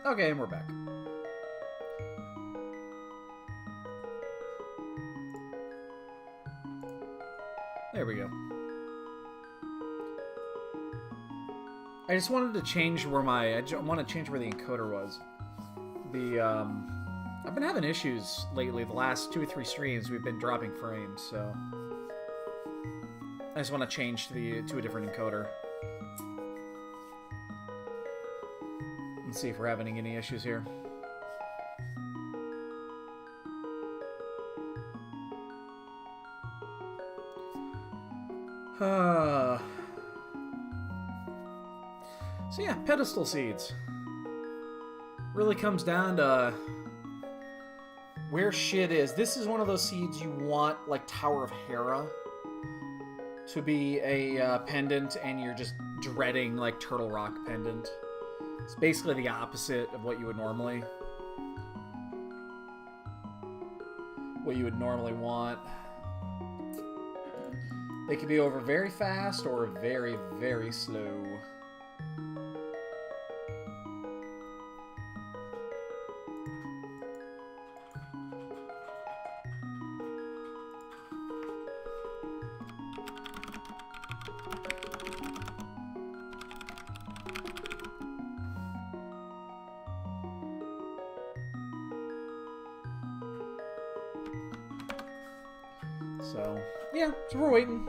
Okay, and we're back. There we go. I just wanted to change where I want to change where the encoder was. I've been having issues lately. The last 2 or 3 streams, we've been dropping frames, so I just want to change to a different encoder. Let's see if we're having any issues here. So yeah, pedestal seeds. Really comes down to where shit is. This is one of those seeds you want, like Tower of Hera, to be a pendant, and you're just dreading like Turtle Rock pendant. It's basically the opposite of what you would normally want. They can be over very fast or very, very slow. So, yeah, so we're waiting.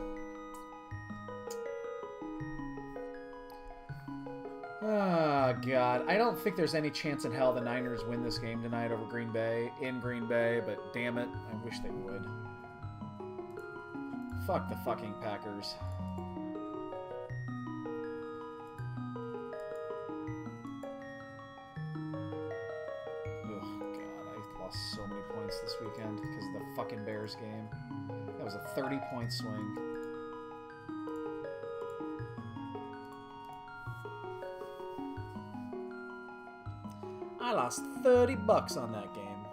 Oh, God. I don't think there's any chance in hell the Niners win this game tonight over Green Bay, in Green Bay, but damn it, I wish they would. Fuck the fucking Packers. Oh, God, I lost so many points this weekend because of the fucking Bears game. That was a 30-point swing. I lost $30 on that game.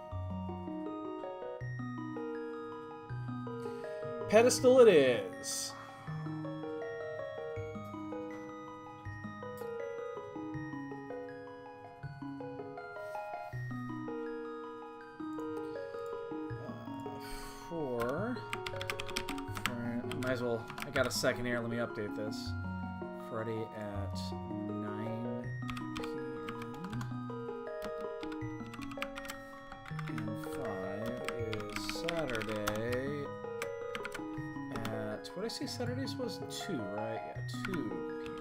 Pedestal it is. Might as well. I got a second here. Let me update this. Friday at 9 p.m. and 5 is Saturday at, what did I say Saturdays was? 2, right? Yeah, 2 p.m.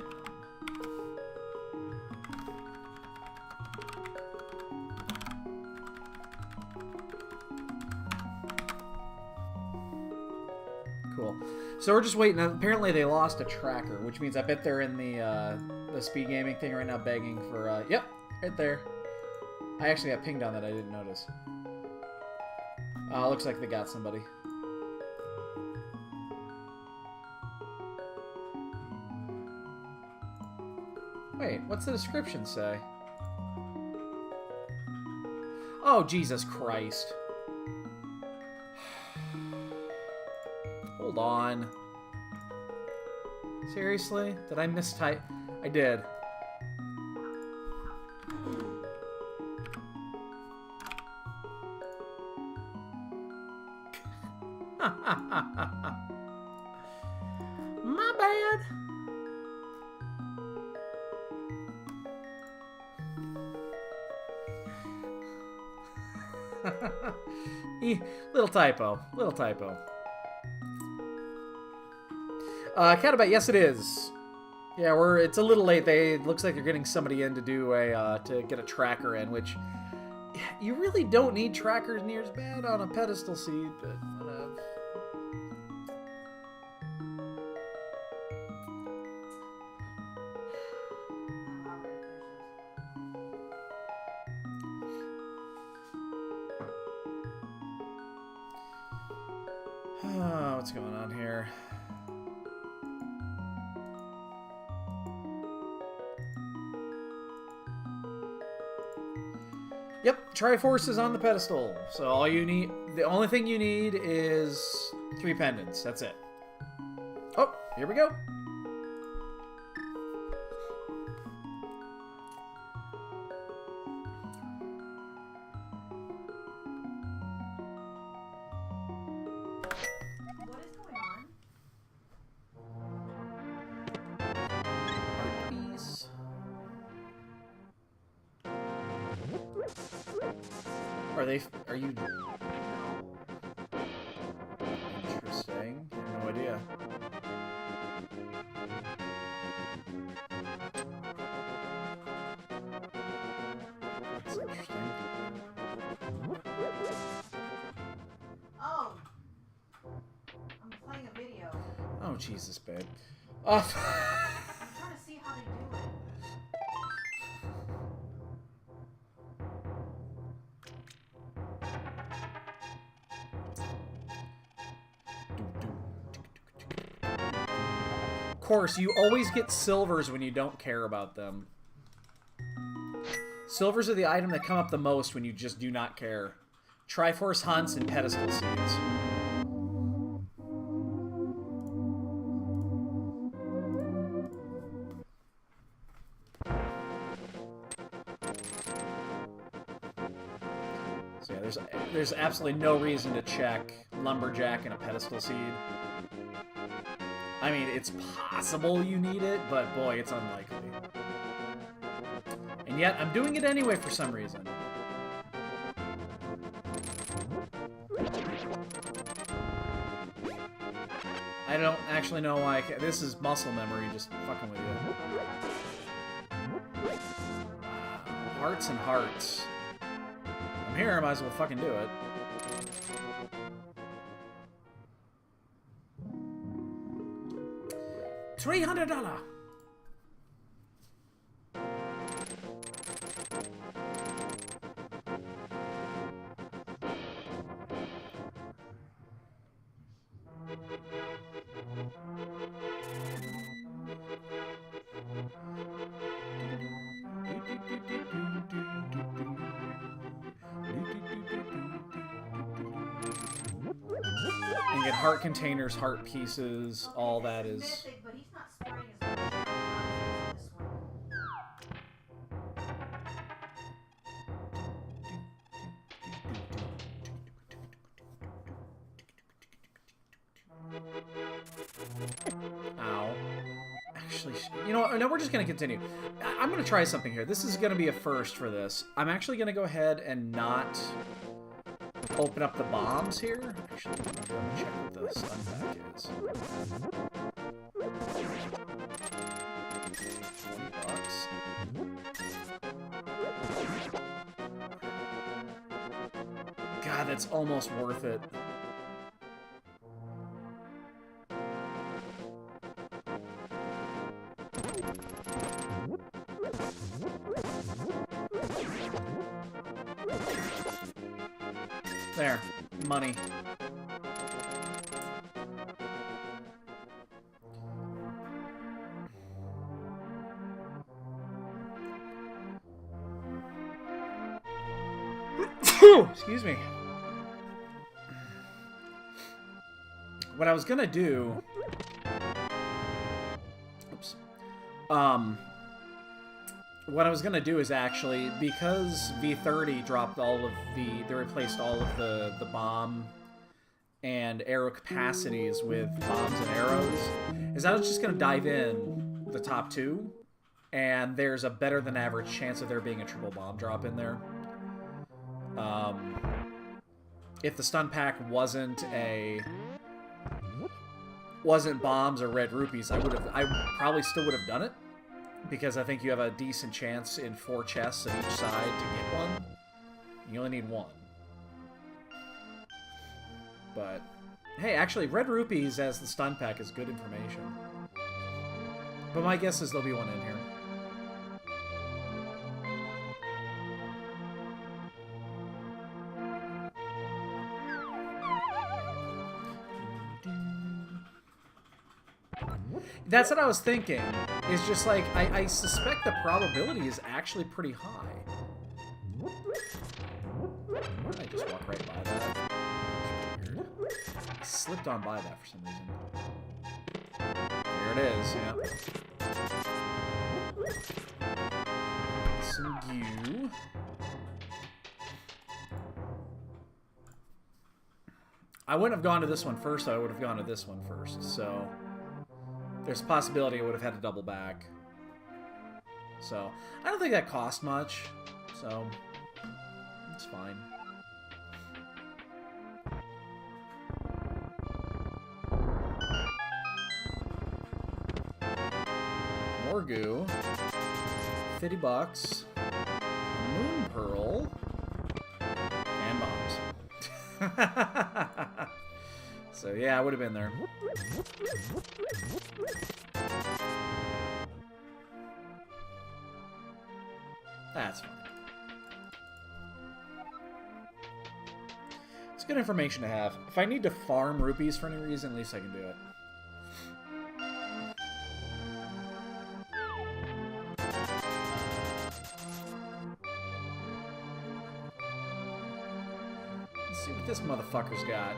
Cool. So we're just waiting. Apparently they lost a tracker, which means I bet they're in the speed gaming thing right now begging for, yep, right there. I actually got pinged on that. I didn't notice. Looks like they got somebody. Wait, what's the description say? Oh, Jesus Christ. Hold on. Seriously? Did I mistype? I did. My bad. Little typo. Little typo. Catabet, yes it is. Yeah, it's a little late. Looks like they're getting somebody in to do to get a tracker in, which you really don't need trackers near as bad on a pedestal seed, but whatever. What's going on here? Yep, Triforce is on the pedestal. So all you need, the only thing you need is 3 pendants. That's it. Oh, here we go. Are you... Interesting. No idea. That's interesting. Oh! I'm playing a video. Oh, Jesus, babe. I'm trying to see how they do it. Of course, you always get silvers when you don't care about them. Silvers are the item that come up the most when you just do not care. Triforce Hunts and Pedestal Seeds. So yeah, there's absolutely no reason to check Lumberjack and a Pedestal Seed. I mean, it's possible you need it, but boy, it's unlikely. And yet, I'm doing it anyway for some reason. I don't actually know why this is muscle memory, just fucking with you. Hearts and hearts. I'm here, I might as well fucking do it. $300! And get heart containers, heart pieces, all that is... Mythic, but he's not spraying as much as this one. Ow. Actually, you know what? No, we're just going to continue. I'm going to try something here. This is going to be a first for this. I'm actually going to go ahead and not open up the bombs here. Actually, I'm going to check what the stun pack is. $20. God, that's almost worth it. There. Money. Excuse me. What I was gonna do... Oops. What I was gonna do is actually, because V30 dropped all of they replaced all of the bomb and arrow capacities with bombs and arrows, is I was just gonna dive in the top two, and there's a better than average chance of there being a triple bomb drop in there. If the stun pack wasn't bombs or red rupees, I probably still would have done it. Because I think you have a decent chance in 4 chests on each side to get one. You only need one. But, hey, actually, red rupees as the stun pack is good information. But my guess is there'll be one in here. That's what I was thinking. It's just like, I suspect the probability is actually pretty high. I just walk right by that. I slipped on by that for some reason. There it is, yeah. Some goo. I wouldn't have gone to this one first, I would have gone to this one first, so... There's a possibility I would have had to double back. So, I don't think that cost much. So, it's fine. Power Goo. $50. Moon Pearl. And bombs. So yeah, I would have been there. That's fine. It's good information to have. If I need to farm rupees for any reason, at least I can do it. Let's see what this motherfucker's got.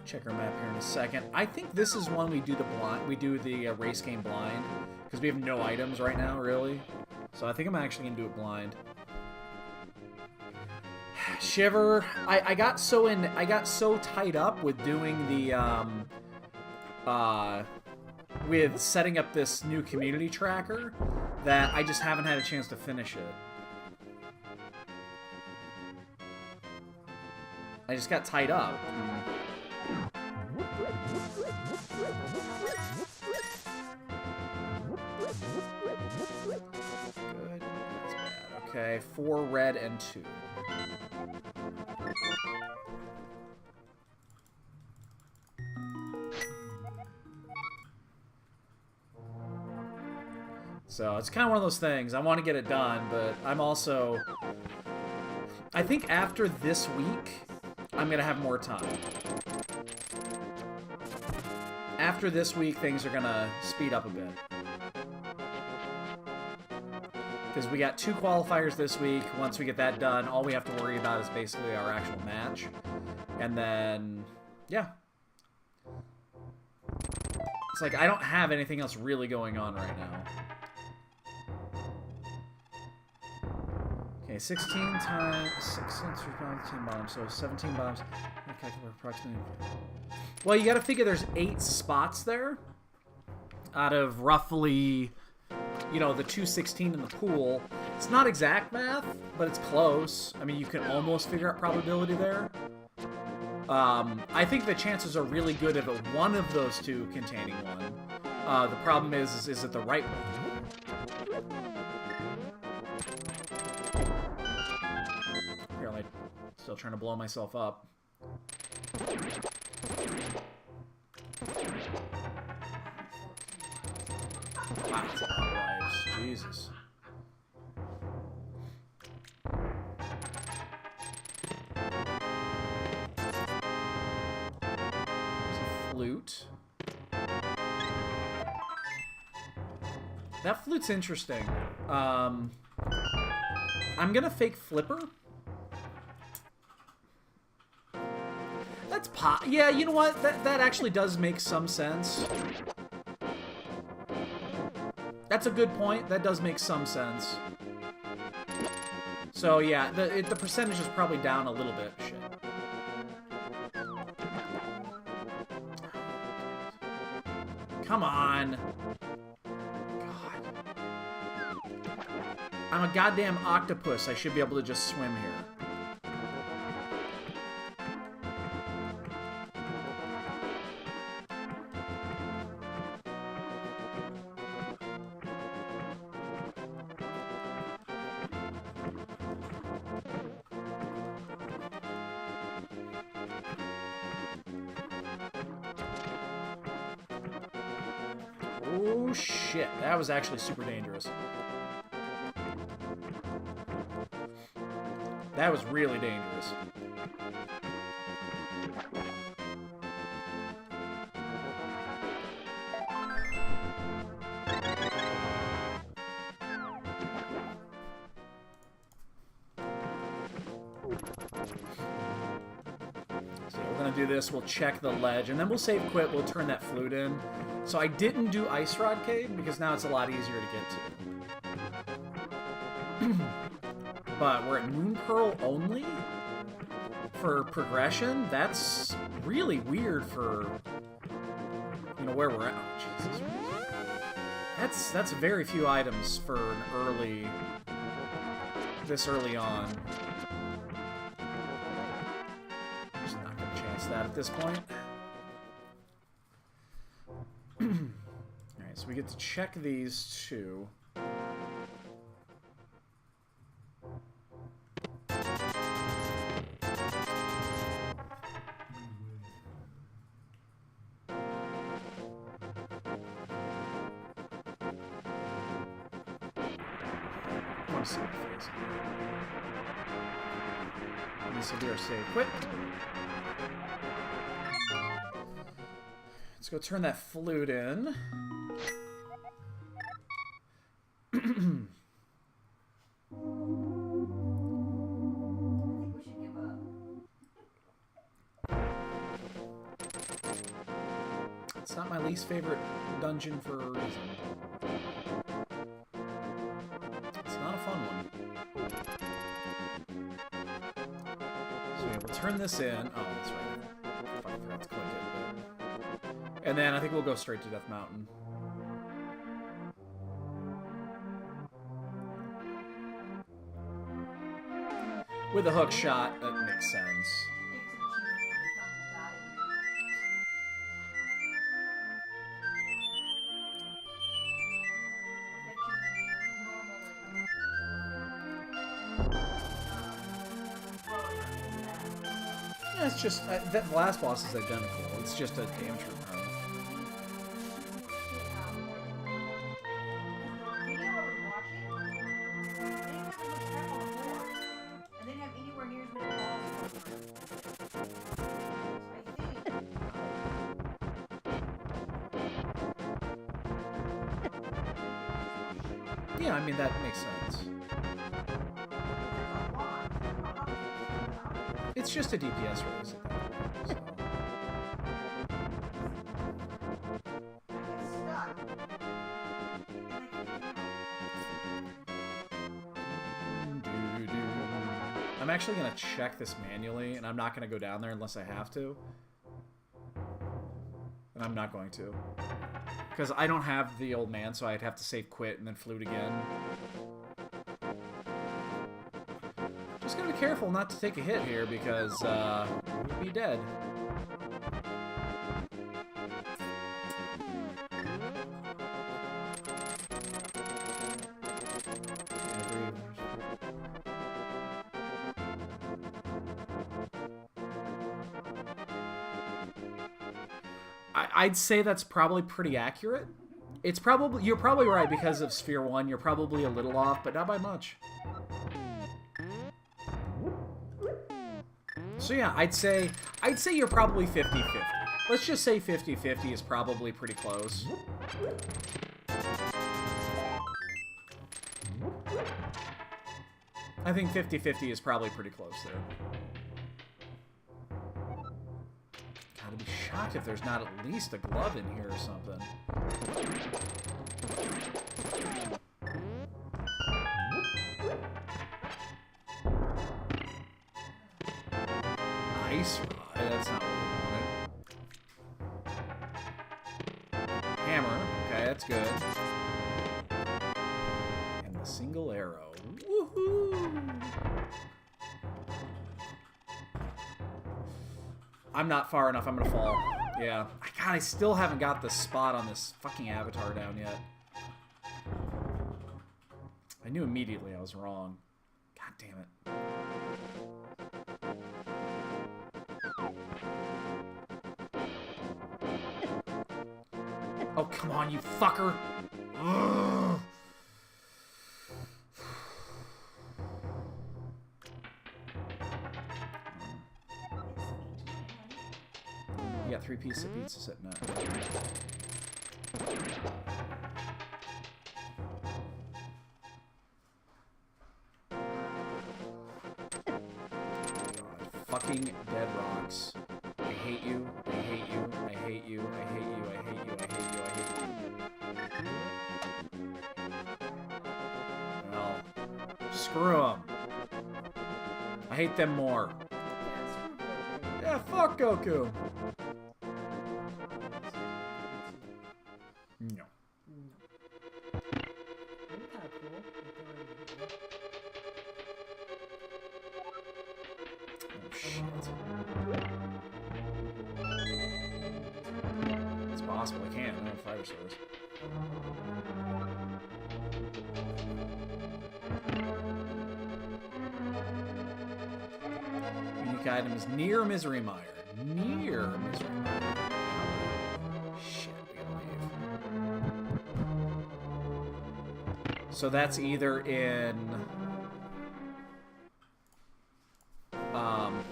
Check our map here in a second. I think this is one we do the blind. We do the race game blind because we have no items right now, really. So I think I'm actually gonna do it blind. Shiver. I got so tied up with doing the with setting up this new community tracker that I just haven't had a chance to finish it. I just got tied up. Good. That's bad. Okay, 4 red and 2. So it's kind of one of those things. I want to get it done, but I'm also... I think after this week, I'm going to have more time. After this week, things are going to speed up a bit. Because we got 2 qualifiers this week. Once we get that done, all we have to worry about is basically our actual match. And then, yeah. It's like I don't have anything else really going on right now. Okay, 16 times 16 bombs, 10 bombs, so 17 bombs. Okay, we're approximately. Well, you got to figure there's 8 spots there out of roughly, you know, the 216 in the pool. It's not exact math, but it's close. I mean, you can almost figure out probability there. I think the chances are really good of one of those 2 containing one. The problem is it the right one? Apparently, still trying to blow myself up. Wow, that's a lot of lives. Jesus. There's a flute. That flute's interesting. I'm gonna fake flipper. That's yeah, you know what? That actually does make some sense. That's a good point. That does make some sense. So yeah, the percentage is probably down a little bit. Shit. Come on. God. I'm a goddamn octopus. I should be able to just swim here. Oh shit, that was actually super dangerous. That was really dangerous. So we're gonna do this, we'll check the ledge, and then we'll save quit, we'll turn that flute in. So I didn't do Ice Rod Cave, because now it's a lot easier to get to. But we're at Moon Pearl only? For progression? That's really weird for, you know, where we're at. Oh, Jesus. That's very few items for an early... this early on. Just not gonna chance that at this point. Alright, so we get to check these two. See my face. This will be our save. Quit. Let's go turn that flute in. I think we should give up. It's not my least favorite dungeon for a reason. Turn this in. Oh, that's right. I forgot to click it. And then I think we'll go straight to Death Mountain. With a hook shot, that makes sense. It's just that last boss is identical. It's just a damage room. Yeah, I mean that makes sense. It's just a DPS race at that point, so. I'm actually going to check this manually, and I'm not going to go down there unless I have to. And I'm not going to. Because I don't have the old man, so I'd have to save quit and then flute again. Just gotta be careful not to take a hit here because we'd be dead. I'd say that's probably pretty accurate. It's probably you're probably right because of Sphere 1. You're probably a little off, but not by much. So yeah, I'd say you're probably 50-50. Let's just say 50-50 is probably pretty close. I think 50-50 is probably pretty close there. Gotta be shocked if there's not at least a glove in here or something. Ice rod. That's not what we wanted. Hammer. Okay, that's good. And the single arrow. Woohoo! I'm not far enough. I'm gonna fall. Yeah. God, I still haven't got the spot on this fucking avatar down yet. I knew immediately I was wrong. God damn it. Oh, come on, you fucker! Ugh. You got 3 pieces of pizza sitting out. God, fucking dead rocks. I hate you, I hate you, I hate you, I hate you, I hate you, I hate you, I hate you. Well, screw them. I hate them more. Yeah, fuck Goku. No. That'd be kind of cool. Oh, shit. It's possible I can. I don't have fire source. Unique item is near Misery Mire. Near Misery Mire. Shit, we gotta leave. So that's either in...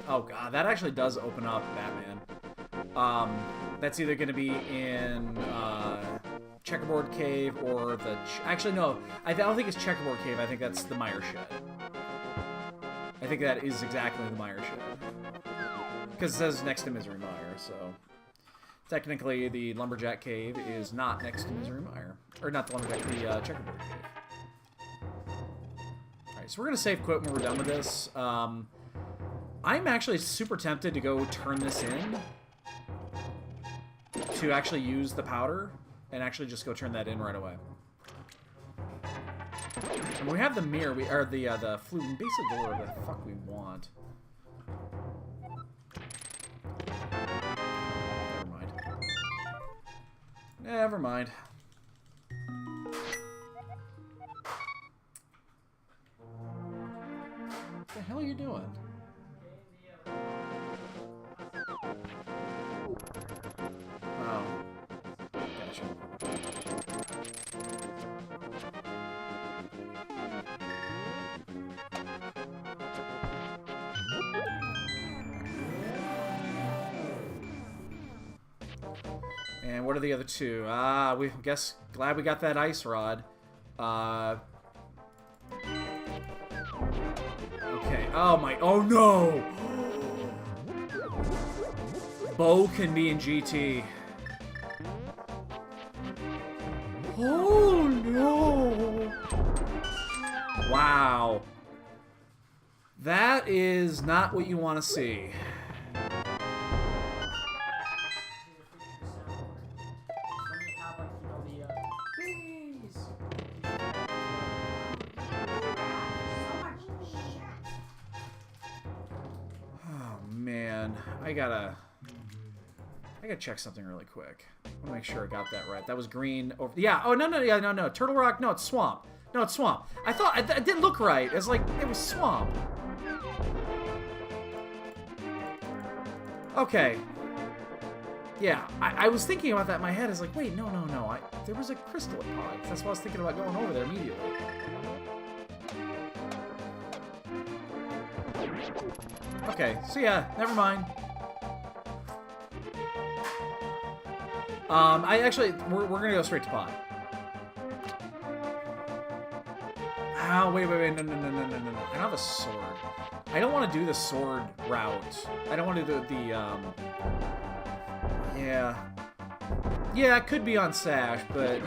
oh god, that actually does open up Batman. That's either going to be in Checkerboard Cave or the... Actually, no. I don't think it's Checkerboard Cave. I think that's the Mire Shed. I think that is exactly the Mire Shed. Because it says next to Misery Mire, so... Technically, the Lumberjack Cave is not next to Misery Mire. Or not the Lumberjack, the Checkerboard Cave. Alright, so we're going to save quit when we're done with this. I'm actually super tempted to go turn this in to actually use the powder and actually just go turn that in right away. And we have the mirror, or the flute, and basically go wherever the fuck we want. Never mind. What the hell are you doing? Oh. Gotcha. And what are the other two? We guess glad we got that ice rod. Okay. Oh my. Oh no! Bo can be in GT. Oh no! Wow. That is not what you want to see. I gotta check something really quick. I wanna make sure I got that right. That was green over... Yeah, oh, no. Turtle Rock, no, it's swamp. No, it's swamp. I thought... it didn't look right. It's like, it was swamp. Okay. Yeah, I was thinking about that in my head. I was like, wait, no. There was a crystal at Pogs. That's why I was thinking about going over there immediately. Okay, so yeah, never mind. We're gonna go straight to pot. Oh, wait, no. I have a sword. I don't want to do the sword route. I don't want to do yeah. Yeah, it could be on Sash, but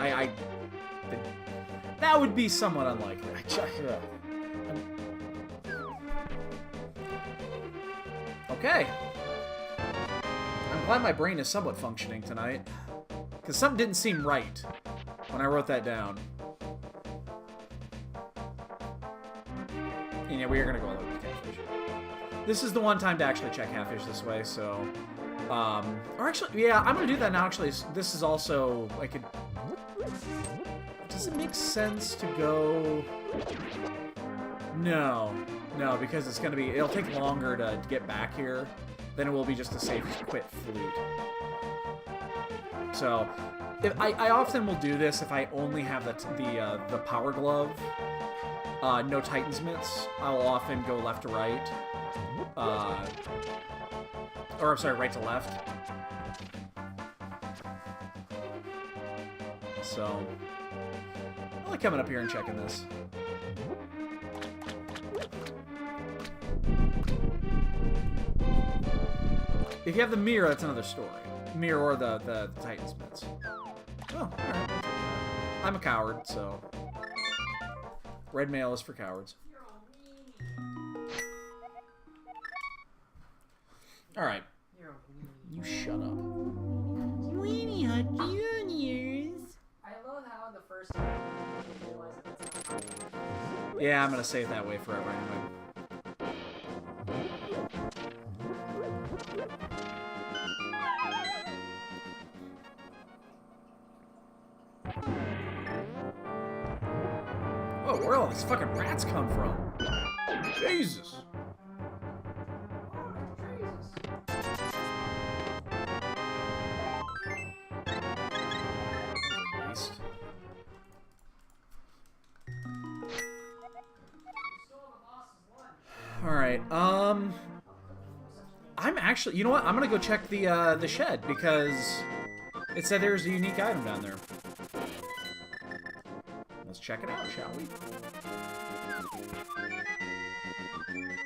that would be somewhat unlikely. Okay. I'm glad my brain is somewhat functioning tonight. Because something didn't seem right when I wrote that down. And yeah, we are going to go all over with catfish. This is the one time to actually check catfish this way, so... or actually, yeah, I'm going to do that now, actually. This is also... I could... Does it make sense to go... No, because it's going to be... It'll take longer to get back here than it will be just to safe quit flute. So, I often will do this if I only have the power glove, no Titan's mitts. I'll often go left to right, or I'm sorry, right to left. So, I like coming up here and checking this. If you have the mirror, that's another story. Mirror or the Titan's mitts. Oh, alright. I'm a coward, so... Red mail is for cowards. Alright. You shut up. Weenie Hut Juniors. Yeah, I'm gonna say it that way forever anyway. Oh, where all these fucking rats come from? Jesus. Waste. Alright, I'm actually, you know what? I'm gonna go check the shed, because it said there's a unique item down there. Let's check it out, shall we?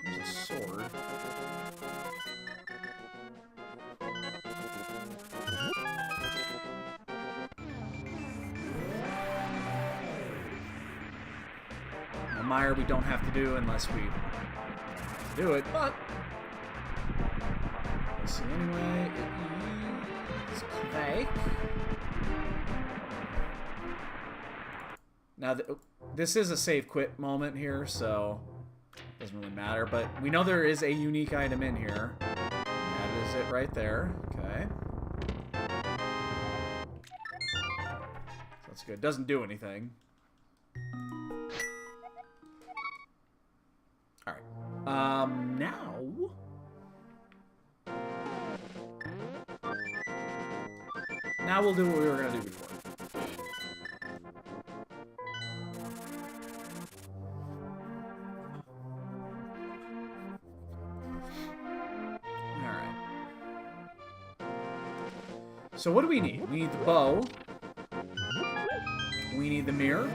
There's a sword. A mire we don't have to do unless we do it, but let's see anyway. It is clay. Now, this is a save quit moment here, so it doesn't really matter, but we know there is a unique item in here. That is it right there. Okay. So that's good. Doesn't do anything. Alright. Now... Now we'll do what we were going to do before. So what do we need? We need the bow. We need the mirror.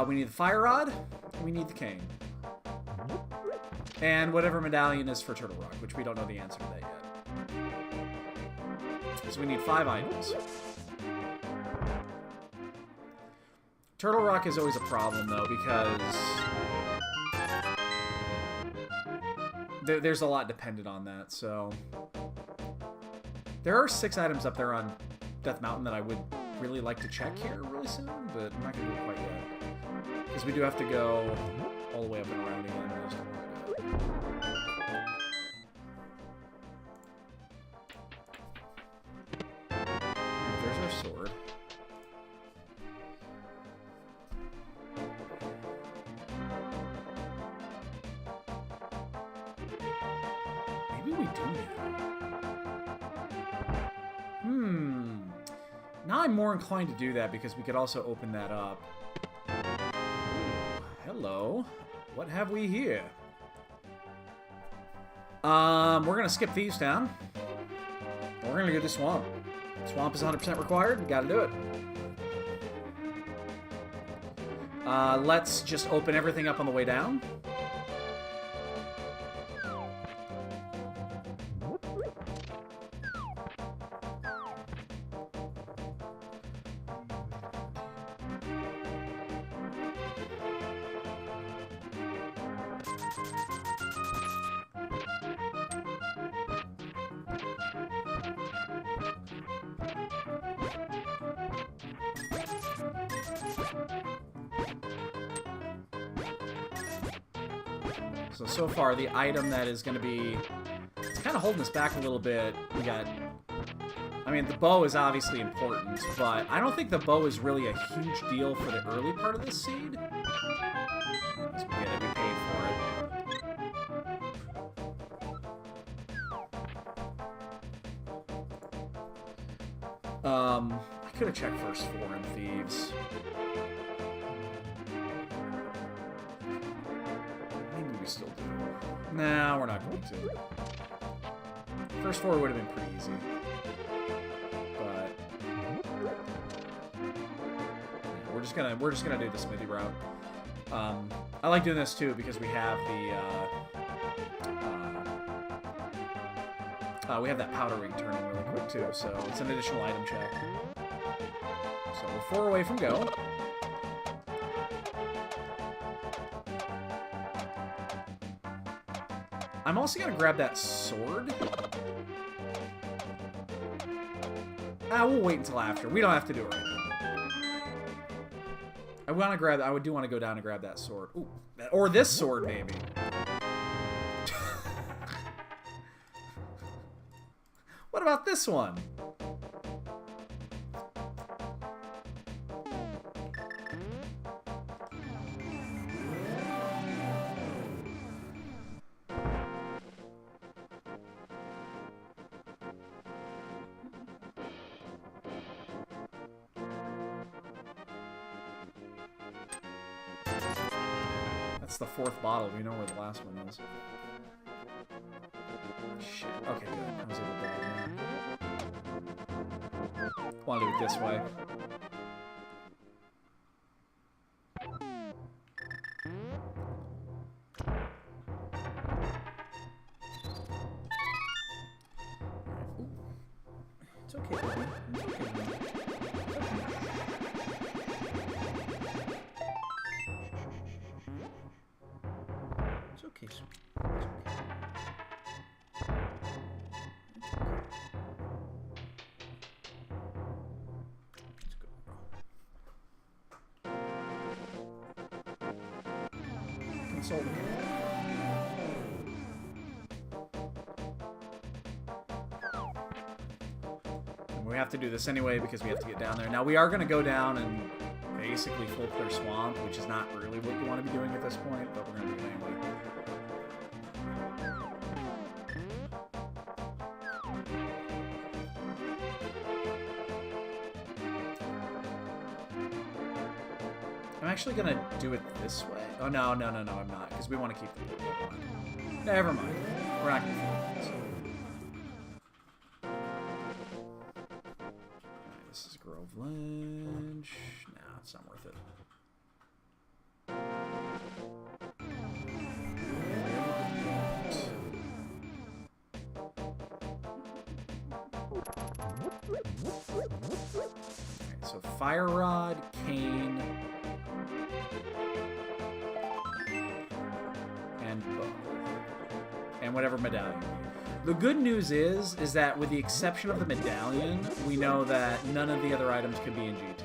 We need the fire rod. We need the cane. And whatever medallion is for Turtle Rock, which we don't know the answer to that yet. So we need 5 items. Turtle Rock is always a problem, though, because there's a lot dependent on that, so... There are 6 items up there on Death Mountain that I would really like to check here really soon, but I'm not going to do it quite yet. Because we do have to go all the way up and around again. There's our sword. Maybe we do now. Now I'm more inclined to do that because we could also open that up. Hello. What have we here? We're gonna skip these down. We're gonna go to Swamp. Swamp is 100% required. We gotta do it. Let's just open everything up on the way down. So far, the item that is going to be... It's kind of holding us back a little bit. We got... I mean, the bow is obviously important, but I don't think the bow is really a huge deal for the early part of this seed. Let's get it. We paid for it. I could have checked first Foreign Thieves. Still do. Nah, we're not going to. First 4 would have been pretty easy. But yeah, we're just gonna do the smithy route. I like doing this too because we have the we have that powder ring turning really quick too, so it's an additional item check. So we're 4 away from go. I'm also gonna grab that sword. We'll wait until after. We don't have to do it right now. I want to grab. I do want to go down and grab that sword. Ooh, or this sword maybe. What about this one? That's the 4th bottle. We know where the last one is. Shit. Okay, good. I was able to get it. Want to do it this way. Ooh. It's okay, baby. It's okay, baby. It's okay, sweet. It's okay. Let's go. Consult me. And we have to do this anyway because we have to get down there. Now we are going to go down and basically full clear swamp, which is not really what you want to be doing at this point, but we're going to do it anyway. I'm actually going to do it this way. Oh, no, I'm not, because we want to keep the pool. Never mind. We're not going to do this. Alright, this is Groveland. Nah, it's not worth it. Alright, so Fire Rod, Cane, and bow. And whatever medallion. The good news is that with the exception of the medallion, we know that none of the other items can be in GT.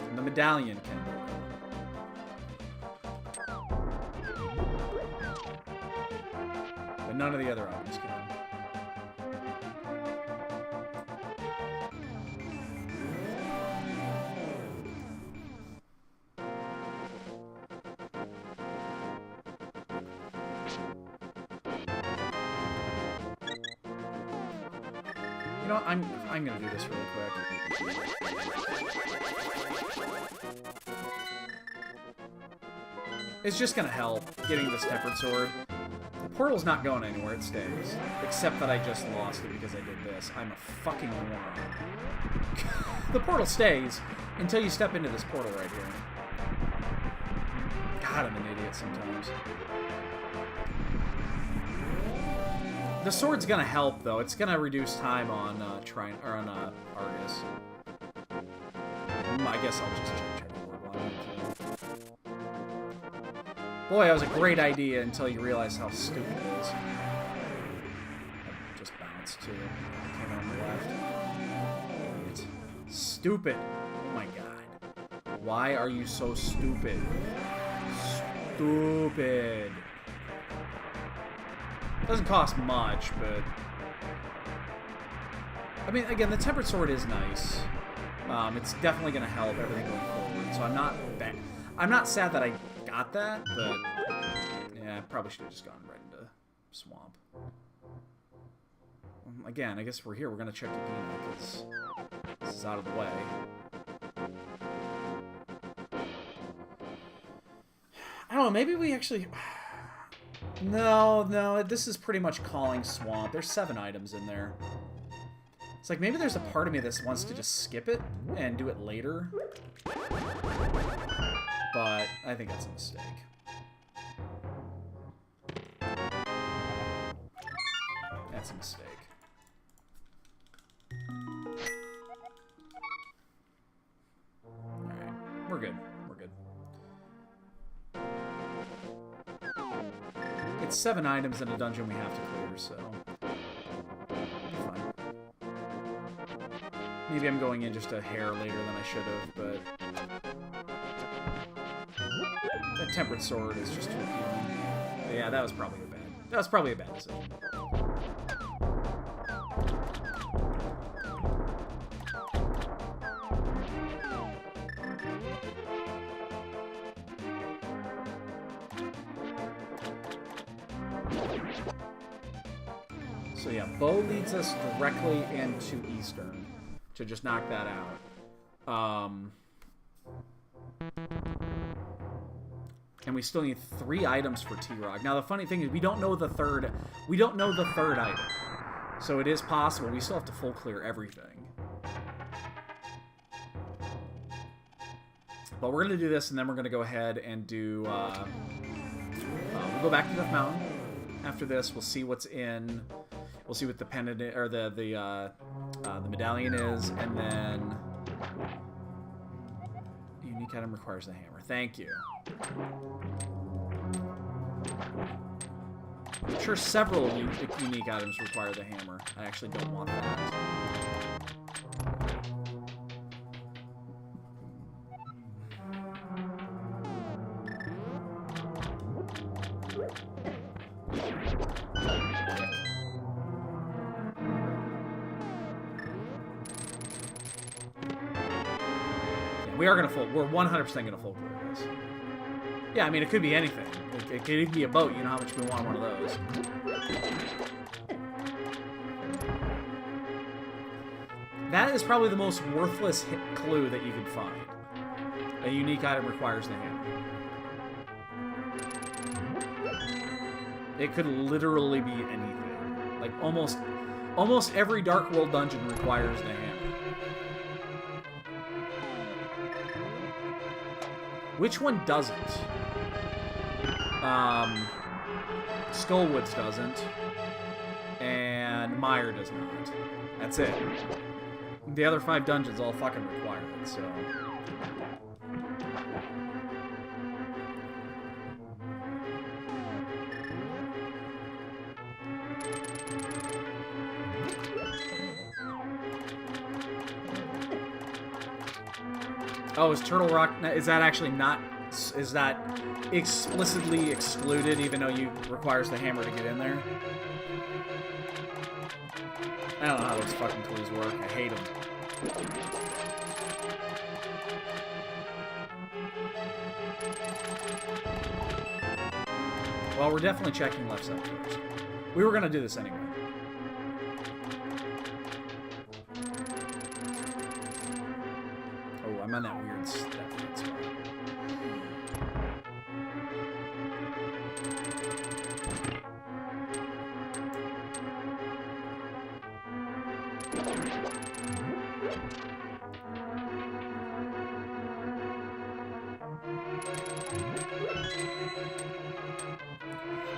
And the medallion can be. But none of the other items can. You know, I'm gonna do this really quick. It's just gonna help getting this tempered sword. The portal's not going anywhere, it stays. Except that I just lost it because I did this. I'm a fucking moron. The portal stays until you step into this portal right here. God, I'm an idiot sometimes. The sword's gonna help, though. It's gonna reduce time on Argus. I guess I'll just check the board while I'm here. Boy, that was a great idea until you realize how stupid it is. I just bounced too. I came on the left. Idiot. Stupid. Oh my god. Why are you so stupid? Stupid. Doesn't cost much, but I mean, again, the tempered sword is nice. It's definitely going to help everything going forward. So I'm not sad that I got that, but yeah, I probably should have just gone right into swamp. Again, I guess we're here. We're going to check the Dina because this is out of the way. I don't know. Maybe we actually. No, this is pretty much calling swamp. There's 7 items in there. It's like maybe there's a part of me that wants to just skip it and do it later. But I think that's a mistake. That's a mistake. Alright, we're good. We're good. It's 7 items in a dungeon we have to clear, so... fine. Maybe I'm going in just a hair later than I should have, but... That tempered sword is just too appealing. But yeah, that was probably a bad decision. So yeah, bow leads us directly into Eastern to just knock that out. And we still need 3 items for T-Rock. Now the funny thing is we don't know the third item. So it is possible we still have to full clear everything. But we're gonna do this, and then we're gonna go ahead and do. We'll go back to Death Mountain. After this, we'll see what's in. We'll see what the pendant or the medallion is, and then unique item requires the hammer. Thank you. I'm sure several unique items require the hammer. I actually don't want that. We are gonna we're 100% gonna full clear this. Yeah, I mean, it could be anything. It could even be a boat. You know how much we want one of those. That is probably the most worthless clue that you could find. A unique item requires the hammer. It could literally be anything. Like almost every Dark World dungeon requires the hammer. Which one doesn't? Skullwoods doesn't. And Meyer does not. That's it. The other 5 dungeons all fucking require it, so... Oh, is Turtle Rock... Is that actually not... Is that explicitly excluded, even though you requires the hammer to get in there? I don't know how those fucking clues work. I hate them. Well, we're definitely checking left side first. We were gonna do this anyway. Oh, I'm on that weird spot.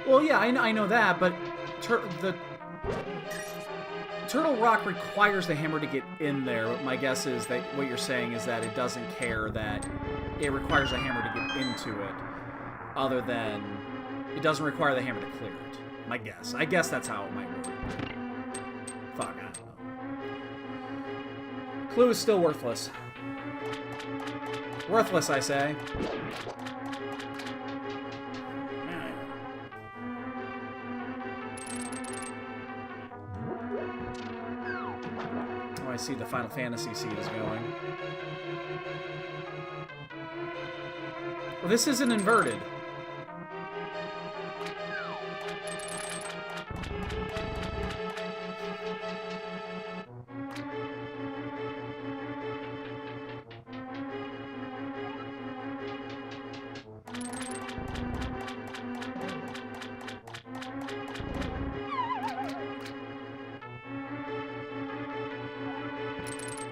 Well, yeah, I know that, but the Turtle Rock requires the hammer to get in there. My guess is that what you're saying is that it doesn't care that it requires a hammer to get into it, other than it doesn't require the hammer to clear it. My guess. I guess that's how it might work. Fuck, I don't know. Clue is still worthless. Worthless, I say. I see the Final Fantasy seed is going. Well, this isn't inverted.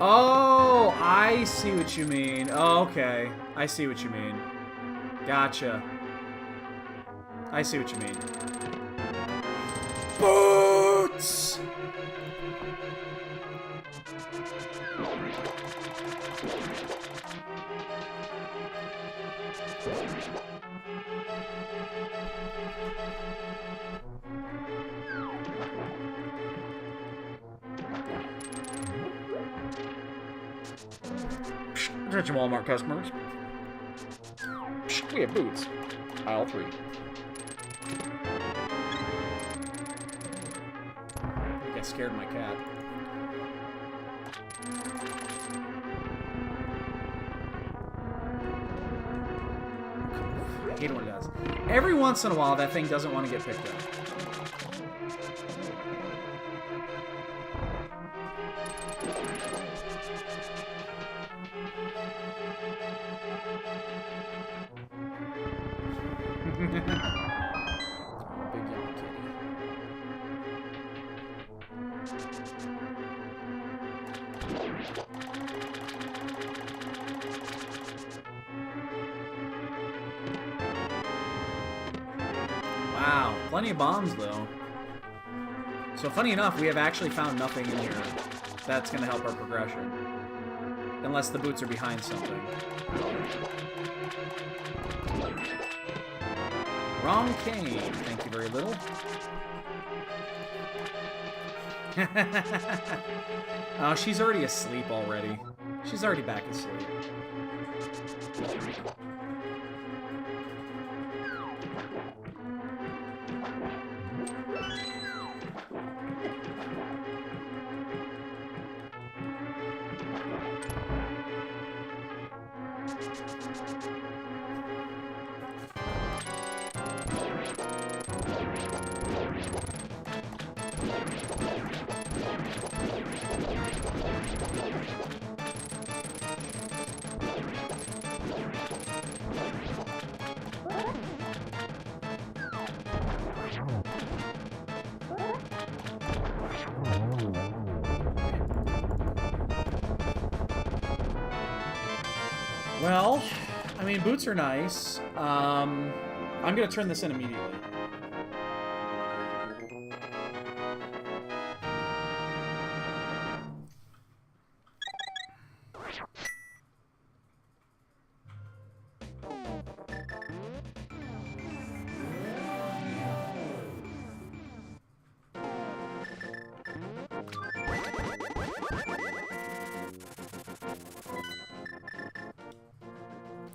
Oh, I see what you mean. Oh, okay. I see what you mean. Gotcha. I see what you mean. Boots! Attention Walmart customers. We have boots. Aisle 3. I think I scared my cat. I hate it when it does. Every once in a while, that thing doesn't want to get picked up. Big yellow kitty. Wow, plenty of bombs though. So funny enough, we have actually found nothing in here that's going to help our progression. Unless the boots are behind something. Wrong cane. Thank you very little. Oh, she's already asleep already. She's already back asleep. Well, I mean, boots are nice. I'm gonna turn this in immediately.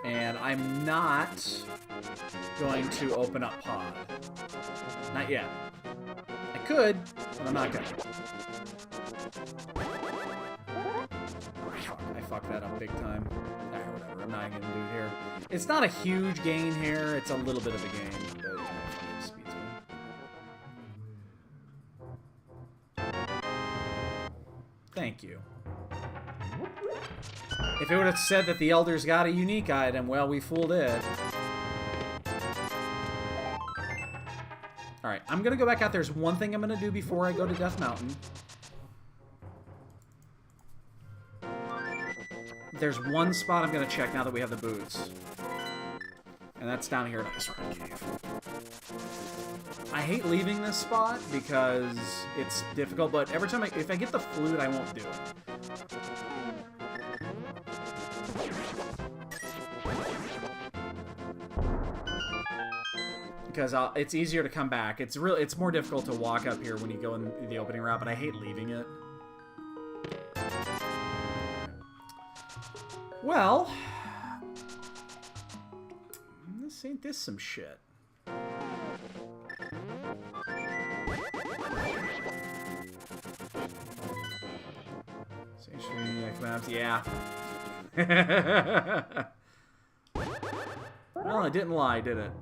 And I'm not going to open up pod. Not yet. I could, but I'm not gonna. I fucked that up big time. Alright, whatever. I'm not even gonna do it here. It's not a huge gain here. It's a little bit of a gain, but it speeds me. Thank you. If it would have said that the Elder's got a unique item, well, we fooled it. Alright, I'm gonna go back out. There's one thing I'm gonna do before I go to Death Mountain. There's one spot I'm gonna check now that we have the boots. And that's down here at SRL Cave. I hate leaving this spot because it's difficult, but every time if I get the flute, I won't do it. Because it's easier to come back. It's more difficult to walk up here when you go in the opening route, but I hate leaving it. Well, ain't this some shit? Yeah. Well, it didn't lie, did it?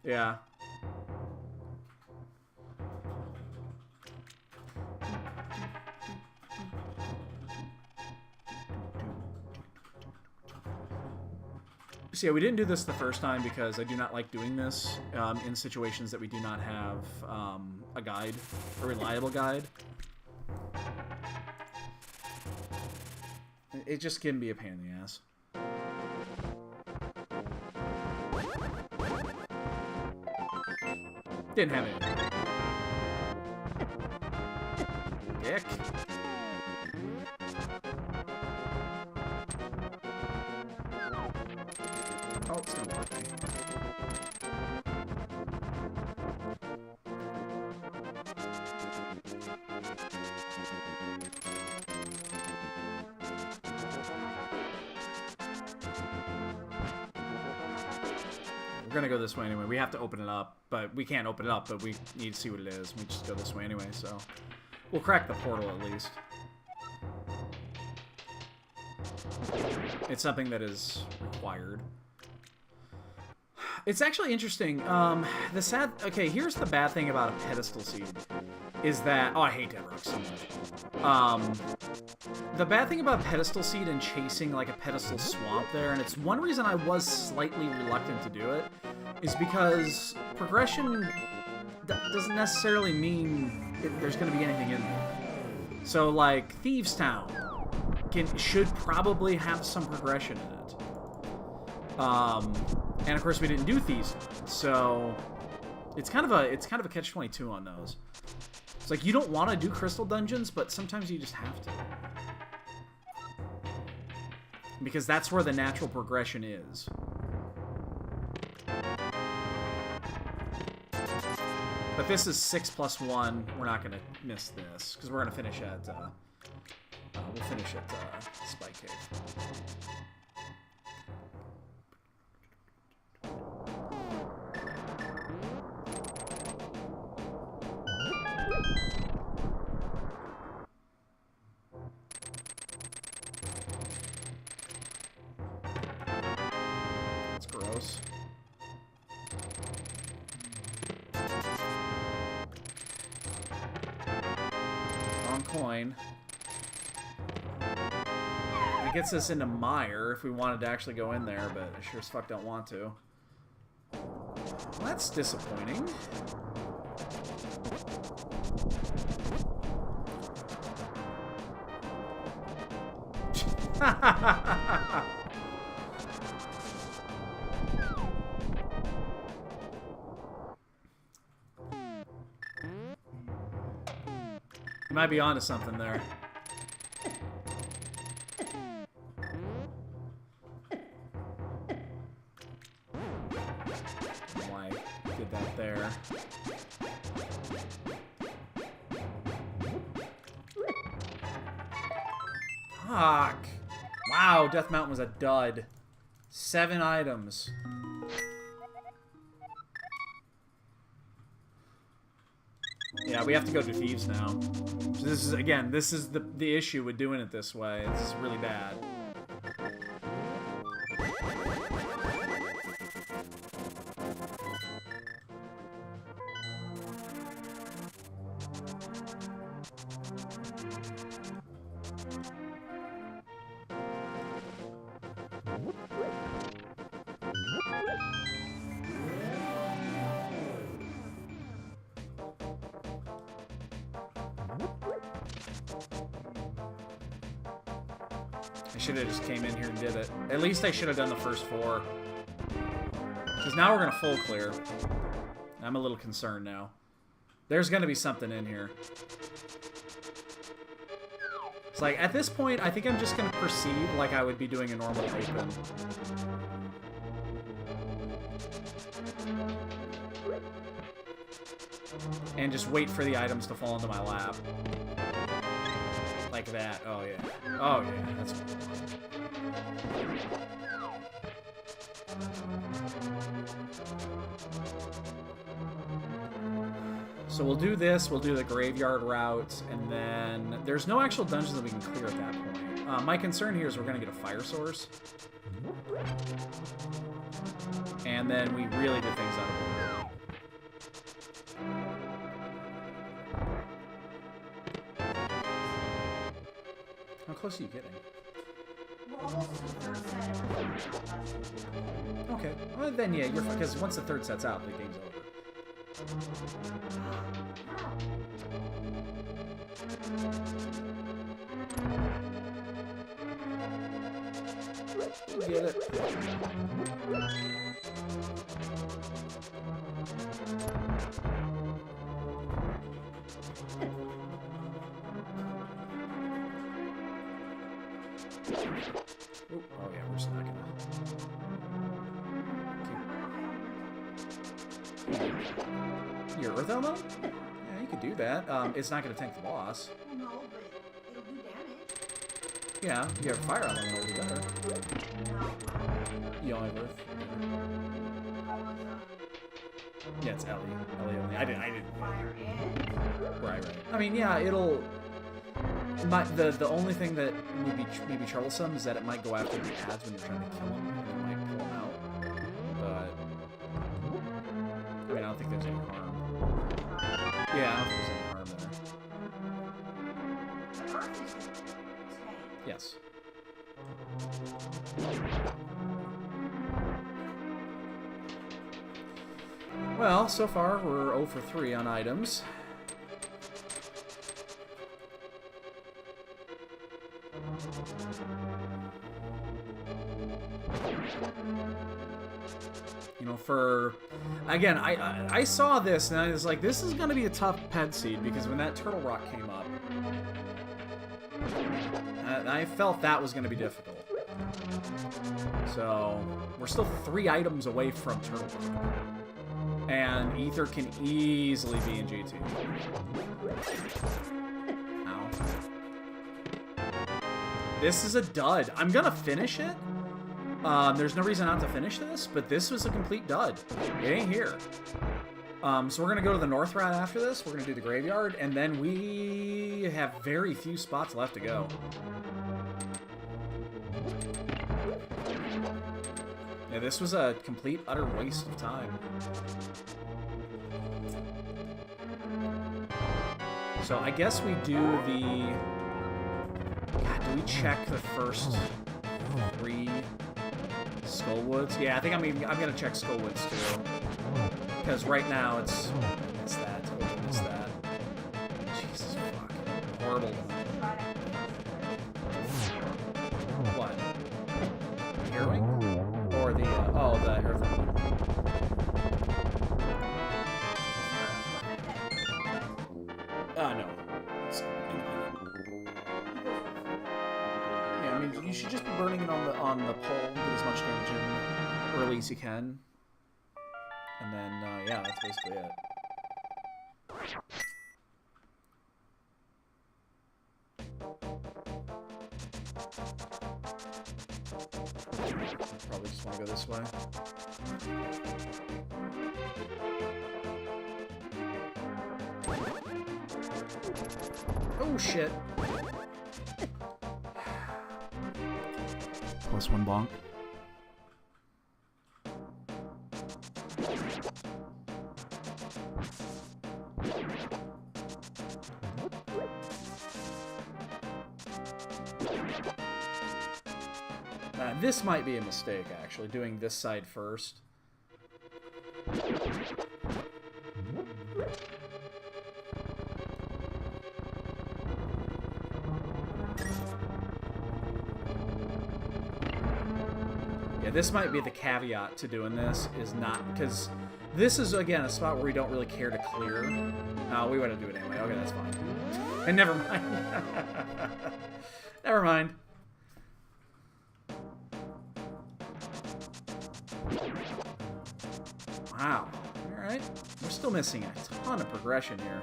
Yeah. So yeah, we didn't do this the first time because I do not like doing this in situations that we do not have a guide, a reliable guide. It just can be a pain in the ass. Didn't have it. Dick. Oh, it's gonna work. we're gonna go this way anyway. We have to open it up, but we can't open it up, but we need to see what it is. We just go this way anyway, so we'll crack the portal at least. It's something that is required. It's actually interesting. Okay, here's the bad thing about a pedestal seed. Is that... Oh, I hate Dead Rock so much. The bad thing about pedestal seed and chasing like a pedestal swamp there, and it's one reason I was slightly reluctant to do it, is because progression doesn't necessarily mean there's going to be anything in there. So, like, Thieves Town should probably have some progression in it. And of course we didn't do Thieves Town, so it's kind of a catch-22 on those. It's like you don't want to do crystal dungeons, but sometimes you just have to. Because that's where the natural progression is. But this is 6 + 1. We're not going to miss this, because we're going to finish at... we'll finish at Spike Cave. That's gross. Wrong coin. It gets us into mire if we wanted to actually go in there, but I sure as fuck don't want to. Well, that's disappointing. You might be onto something there. Why did that there? Fuck. Wow, Death Mountain was a dud. 7 items. Yeah, we have to go to Thieves now. So this is, again, this is the issue with doing it this way. It's really bad. I should have just came in here and did it. At least I should have done the first 4. Because now we're going to full clear. I'm a little concerned now. There's going to be something in here. It's like, at this point, I think I'm just going to proceed like I would be doing a normal open. And just wait for the items to fall into my lap. Like that. Oh, yeah. Oh, yeah. That's cool. So we'll do this, we'll do the graveyard route, and then there's no actual dungeons that we can clear at that point. My concern here is we're going to get a fire source. And then we really did things out of order. How close are you getting? We're almost to the 3rd set. Okay. Well, then, yeah, you're fine. Because once the 3rd set's out, the game's over. You get it. Ooh, oh yeah, we're just not gonna... Your Earth Elemental? Yeah, you could do that. It's not gonna tank the boss. Well, no, but it'll do damage. Yeah, you have Fire Elemental will be better. No. You only have Earth. I want Yeah, it's Ellie. Ellie only. I didn't. Fire and Right. I mean, yeah, it'll. The only thing that would be maybe troublesome is that it might go after the ads when you're trying to kill them, and it might pull them out. But I mean, I don't think there's any harm. Yeah, I don't think there's any harm there. Earth is tank. Yes. Well, so far we're 0 for 3 on items. You know, again, I saw this and I was like, this is going to be a tough ped seed because when that turtle rock came up, I felt that was going to be difficult. So we're still 3 items away from turtle rock. And Ether can easily be in GT. Ow. This is a dud. I'm gonna finish it. There's no reason not to finish this, but this was a complete dud. It ain't here. So we're gonna go to the north route after this. We're gonna do the graveyard, and then we have very few spots left to go. Yeah, this was a complete, utter waste of time. So I guess we do the... God, do we check the first 3 Skullwoods? Yeah, I think I'm gonna check Skullwoods too. Because right now it's that. Totally miss that. Jesus fuck. Horrible. What? Harrowing? Or the, oh, the Earth. No. Yeah, I mean, you should just be burning it on the pole, get as much damage in early as you can. And then, yeah, that's basically it. Probably just want to go this way. Oh shit. +1 bonk. This might be a mistake, actually, doing this side first. Yeah, this might be the caveat to doing this, is not, because this is, again, a spot where we don't really care to clear. No, we want to do it anyway. Okay, that's fine. And never mind. Never mind. Wow. Alright. We're still missing a ton of progression here.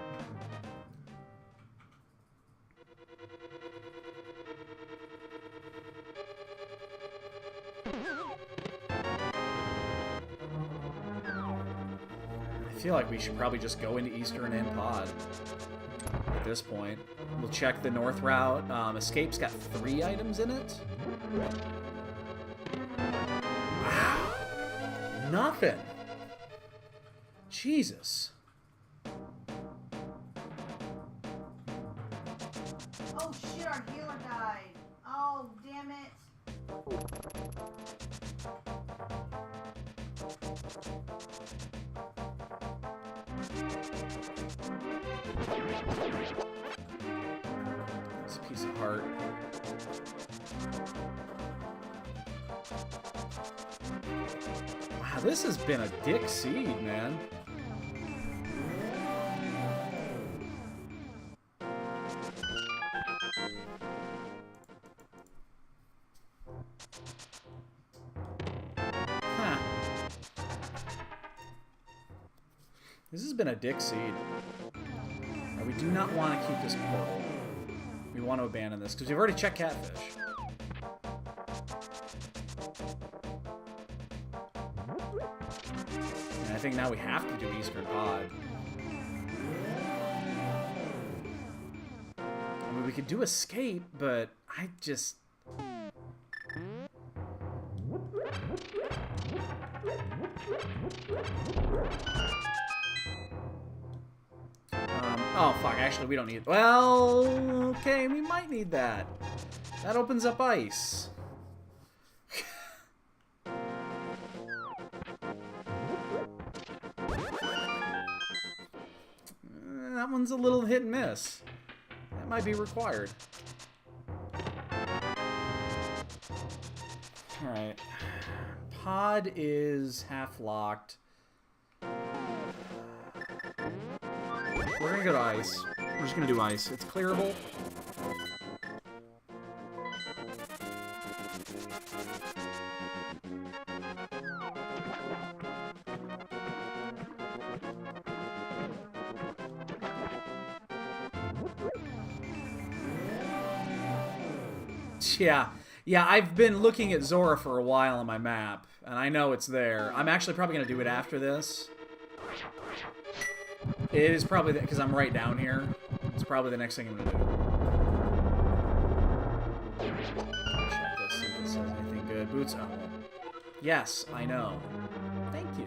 I feel like we should probably just go into Eastern and Pod at this point. We'll check the north route. Escape's got 3 items in it. Wow. Nothing. Jesus. Oh shit, our healer died. Oh, damn it. It's a piece of heart. Wow, this has been a dick seed, man. Huh. This has been a dick seed. We do not want to keep this portal. We want to abandon this, because we've already checked Catfish. think now we have to do Eastern Pod. I mean, we could do Escape, but I just... oh, fuck, actually, we don't need... Well, okay, we might need that. That opens up ice. That one's a little hit and miss. That might be required. Alright. Pod is half locked. We're gonna go to ice. We're just gonna do ice. It's clearable. Yeah, I've been looking at Zora for a while on my map, and I know it's there. I'm actually probably going to do it after this. It is probably, because I'm right down here, it's probably the next thing I'm going to do. Check this, see if it says anything good. Boots, oh. Yes, I know. Thank you.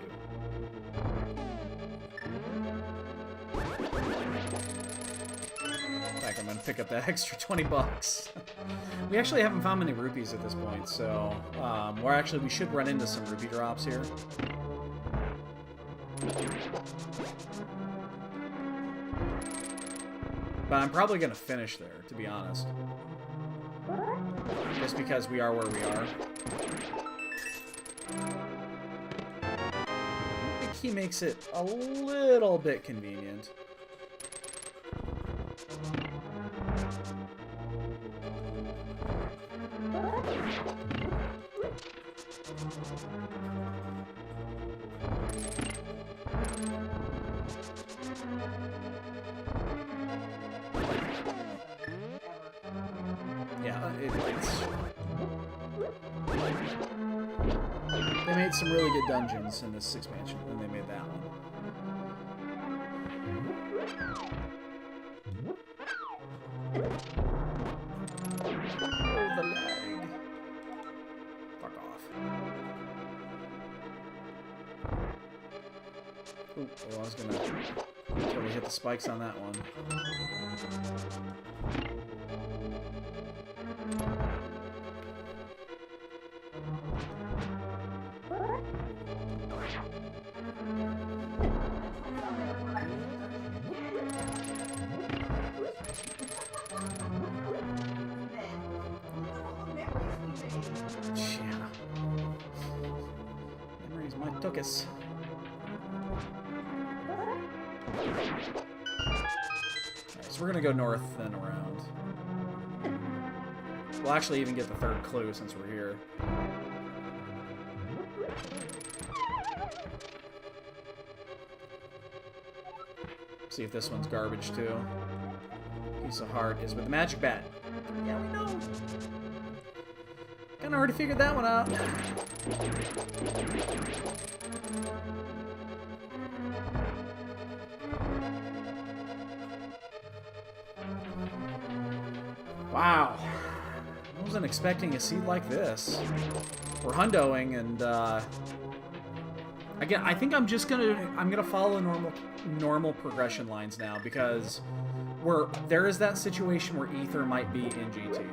In fact, I'm going to pick up that extra 20 bucks. We actually haven't found many rupees at this point, so we should run into some rupee drops here. But I'm probably going to finish there, to be honest. Just because we are where we are. I think he makes it a little bit convenient. They made some really good dungeons in this expansion, and they made that one. Oh, the lag. Fuck off. Ooh, oh, I was gonna totally hit the spikes on that one. Memories might took us. Alright, so we're gonna go north then around. We'll actually even get the third clue since we're here. See if this one's garbage too. Piece of heart is with the magic bat. Yeah, we know. Kinda already figured that one out. Wow. I wasn't expecting a seed like this. We're hundoing, and again, I think I'm gonna follow normal progression lines now, because there is that situation where Ether might be in GT.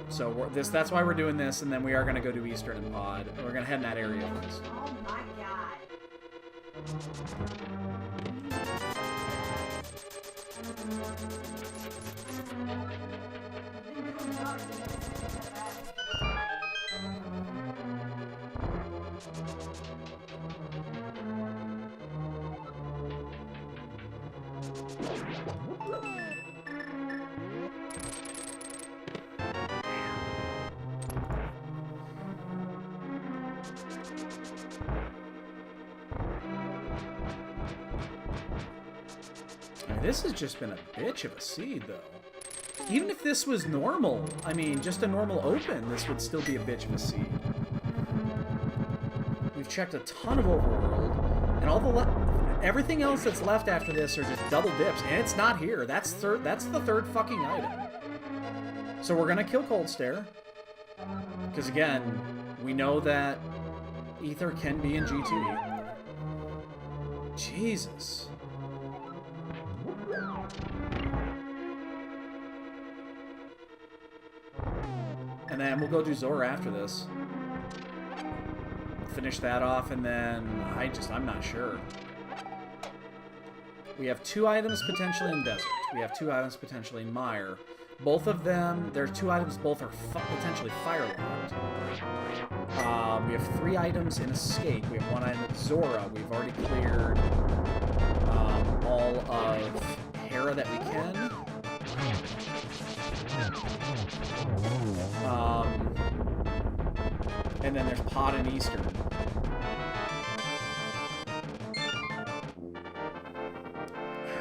So that's why we're doing this, and then we are going to go to Eastern and Pod. We're going to head in that area first. Oh my god. This has just been a bitch of a seed, though. Even if this was normal, I mean, just a normal open, this would still be a bitch of a seed. We've checked a ton of overworld, and all the everything else that's left after this are just double dips, and it's not here. That's the third fucking item. So we're gonna kill Cold Stare, because again, we know that Ether can be in GT. Jesus. And then we'll go do Zora after this. Finish that off, and then I'm not sure. We have 2 items potentially in Desert. We have 2 items potentially in Mire. Both of them, there's 2 items, both are potentially fire-locked. We have 3 items in Escape. We have 1 item at Zora. We've already cleared all of Hera that we can. And then there's Pod and Eastern.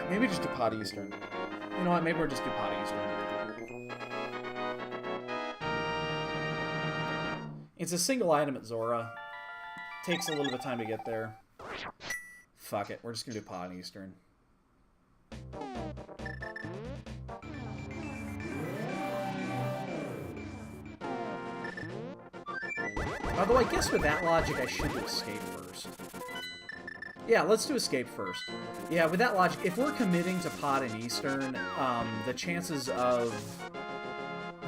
Maybe just do Pod Eastern. You know what? Maybe we'll just do Pod Eastern. It's a single item at Zora. Takes a little bit of time to get there. Fuck it. We're just gonna do Pod Eastern. Although I guess with that logic, I should do Escape first. Yeah, let's do Escape first. Yeah, with that logic, if we're committing to Pod and Eastern, the chances of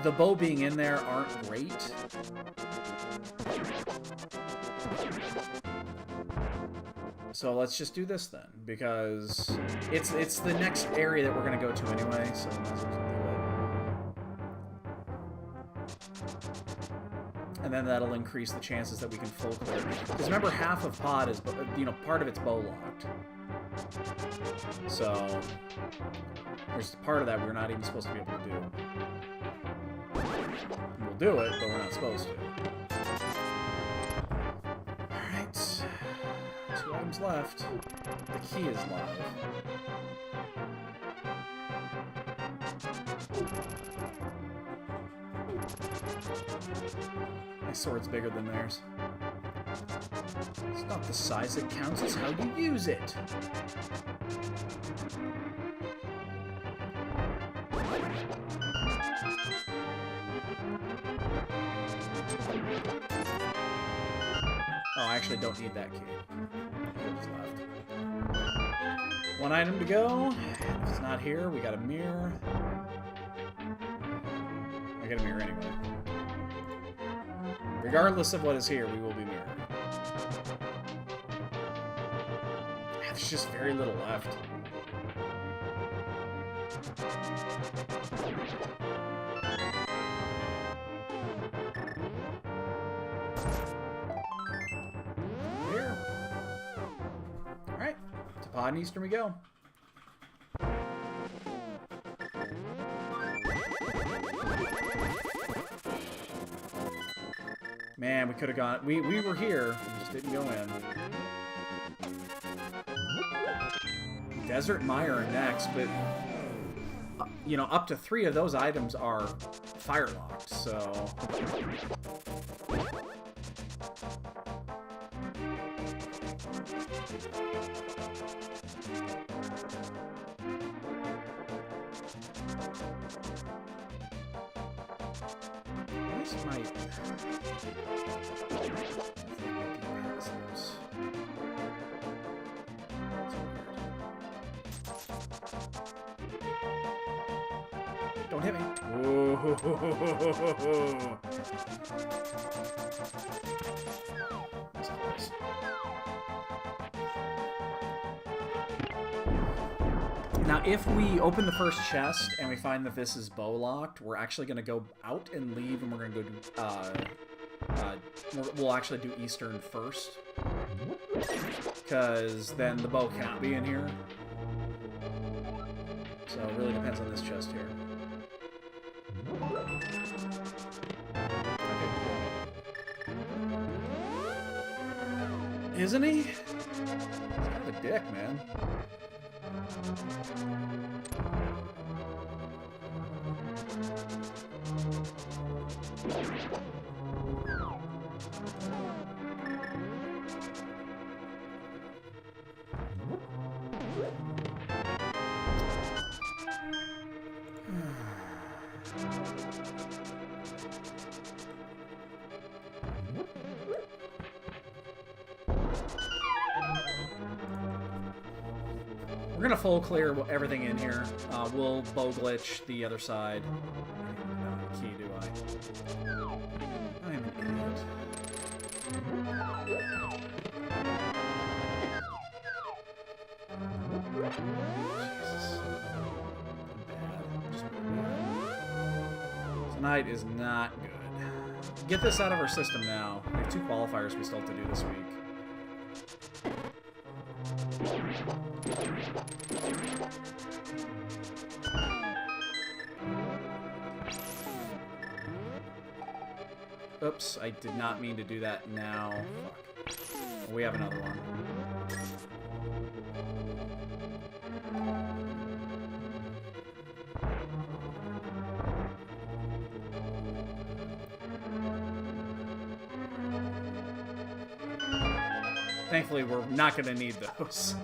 the bow being in there aren't great. So let's just do this then, because it's the next area that we're gonna go to anyway, so we might as well do it. And then that'll increase the chances that we can full clear. Because remember, half of Pod is, part of it's bow locked. So there's part of that we're not even supposed to be able to do. We'll do it, but we're not supposed to. Alright. 2 items left. The key is live. My sword's bigger than theirs. It's not the size that counts, it's how you use it. Oh, I actually don't need that key. What's left? 1 item to go. If it's not here, we got a mirror. I got a mirror anyway. Regardless of what is here, we will be mirrored. There's just very little left. Here. Alright, to Pod and Eastern we go. Man, we could have gone... We were here. We just didn't go in. Desert and Mire are next, but... up to 3 of those items are fire-locked, so... Where's my... Don't hit me. Ooh. That's close. Now, if we open the first chest and we find that this is bow locked, we're actually going to go out and leave, and we're going to go do, we'll actually do Eastern first, because then the bow cannot be in here. So it really depends on this chest here. Isn't he? He's kind of a dick, man. We're gonna full clear everything in here. We'll bow glitch the other side. No key, do I? I am an idiot. Jesus. Bad. Just bad. Tonight is not good. Get this out of our system now. We have 2 qualifiers we still have to do this week. Oops, I did not mean to do that now. Fuck. We have another one. Thankfully, we're not going to need those.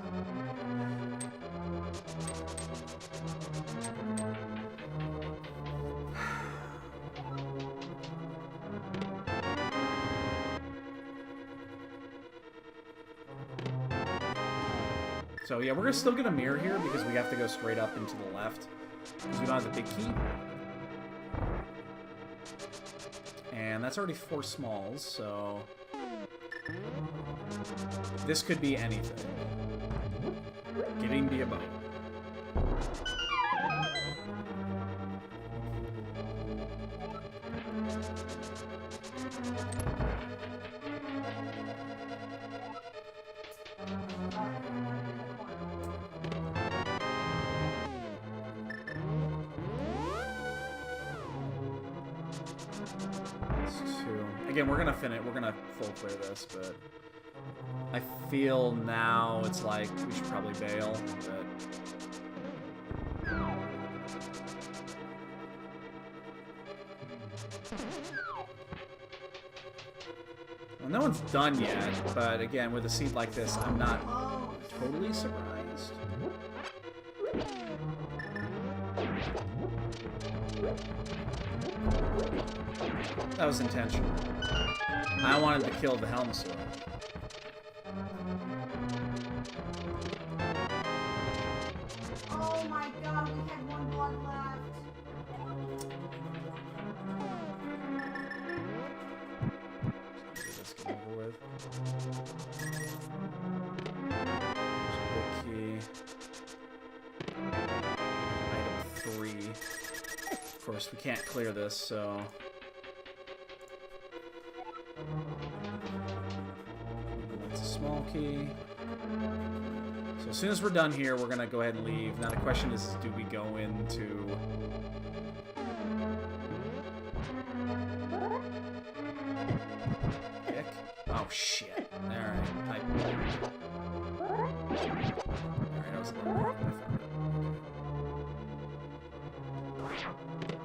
So yeah, we're still gonna mirror here because we have to go straight up and to the left because we don't have the big key. And that's already 4 smalls, so this could be anything. Getting the above. Again, we're gonna finish. We're gonna full clear this, but I feel now it's like we should probably bail. But well, no one's done yet. But again, with a seed like this, I'm not totally surprised. That was intentional. I wanted to kill the Helmosaur. Oh my god, we had 1 blood left. Get this game over with. There's a big key. Item 3. Of course, we can't clear this, so... That's a small key. So as soon as we're done here, we're gonna go ahead and leave. Now the question is do we go into... Dick? Oh, shit. Alright. Alright, I was a little wrong. I found it.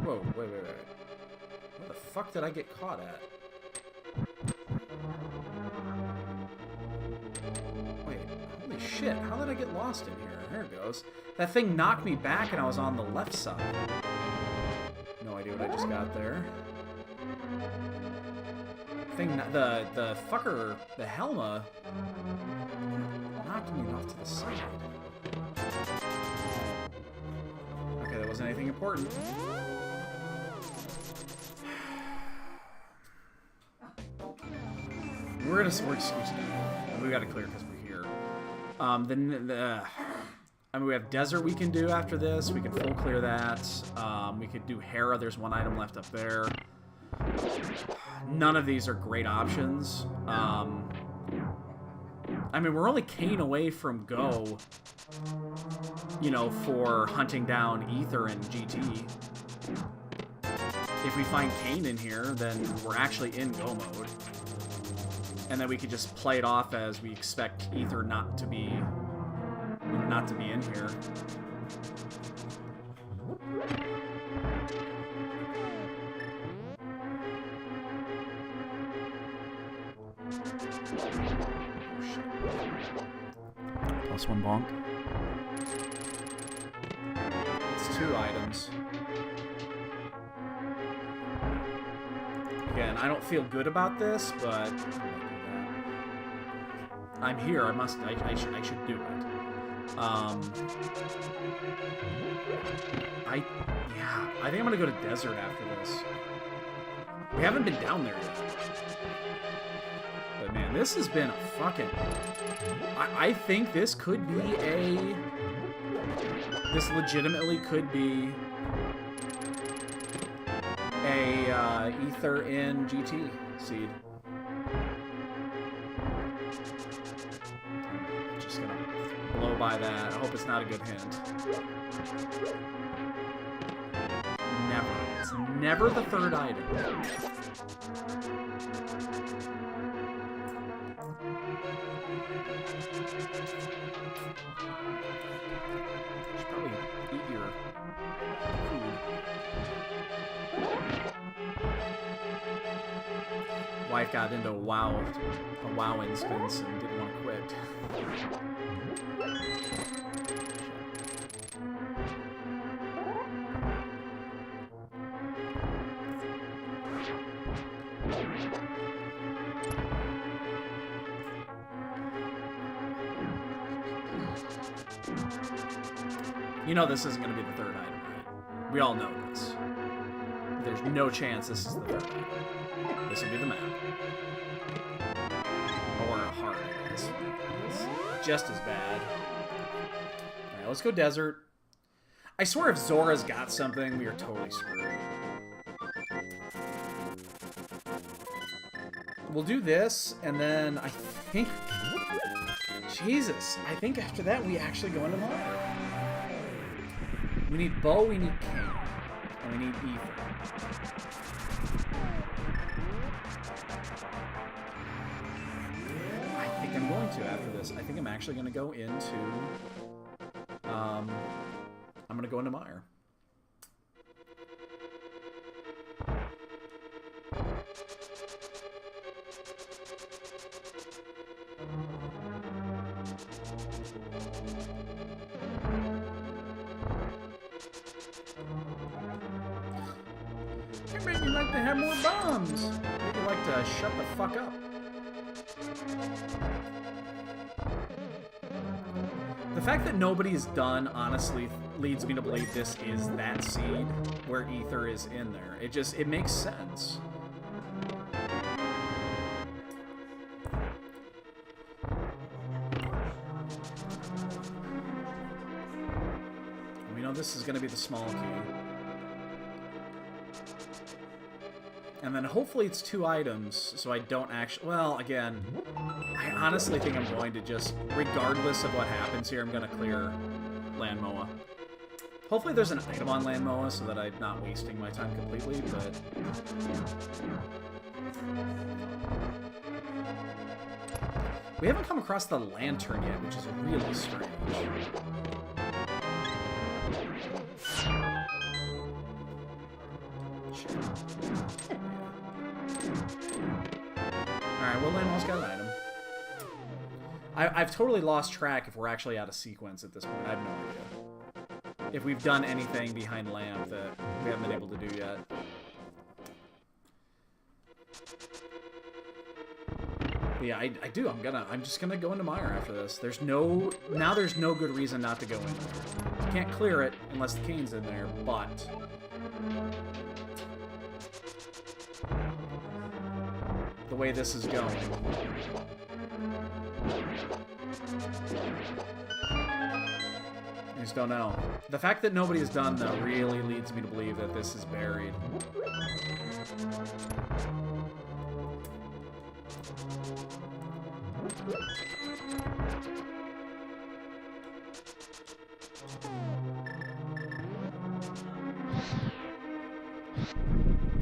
Whoa, wait. Where the fuck did I get caught at? Wait, holy shit, how did I get lost in here? There it goes. That thing knocked me back and I was on the left side. No idea what I just got there. The fucker, the Helma, knocked me off to the side. Okay, that wasn't anything important. We got to clear because we're here. I mean, we have desert we can do after this. We can full clear that. We could do Hera. There's 1 item left up there. None of these are great options. I mean, we're only Kane away from Go, you know, for hunting down Ether and GT. if we find Kane in here, then we're actually in go mode. And then we could just play it off as we expect Ether not to be in here. Plus one bonk. It's 2 items. Again, I don't feel good about this, but I'm here. I should do it. I think I'm gonna go to desert after this. We haven't been down there yet. But man, this has been a fucking... I think this could be a... This legitimately could be a Ether in GT seed. Just gonna blow by that. I hope it's not a good hint. Never. It's never the 3rd item. Should probably eat your food. Wife got into a WoW instance and didn't want to quit. You know this isn't going to be the 3rd item, right? We all know this. There's no chance this is the 3rd item. This will be the map. Or a heart, I guess. It's just as bad. Alright, let's go desert. I swear if Zora's got something, we are totally screwed. We'll do this, and then I think... Jesus, I think after that we actually go into Mario. We need Bo, we need Kane, and we need Ether. I think I'm going to after this. I think I'm actually going to go into... I'm going to go into Meyer. Maybe you'd like to have more bombs. Maybe you'd like to shut the fuck up. The fact that nobody's done, honestly, leads me to believe this is that seed where Ether is in there. It makes sense. We know this is going to be the small key. And then hopefully it's 2 items, so I don't actually... Well, again, I honestly think I'm going to just, regardless of what happens here, I'm going to clear Land Moa. Hopefully there's an item on Land Moa so that I'm not wasting my time completely, but... We haven't come across the lantern yet, which is really strange. Alright, well, Landmo's got an item. I've totally lost track if we're actually out of sequence at this point. I have no idea. If we've done anything behind Lamp that we haven't been able to do yet. But yeah, I do. I'm just gonna go into Meyer after this. There's no good reason not to go in there. You can't clear it unless the Kane's in there, but... the way this is going. I just don't know. The fact that nobody has done, though, really leads me to believe that this is buried.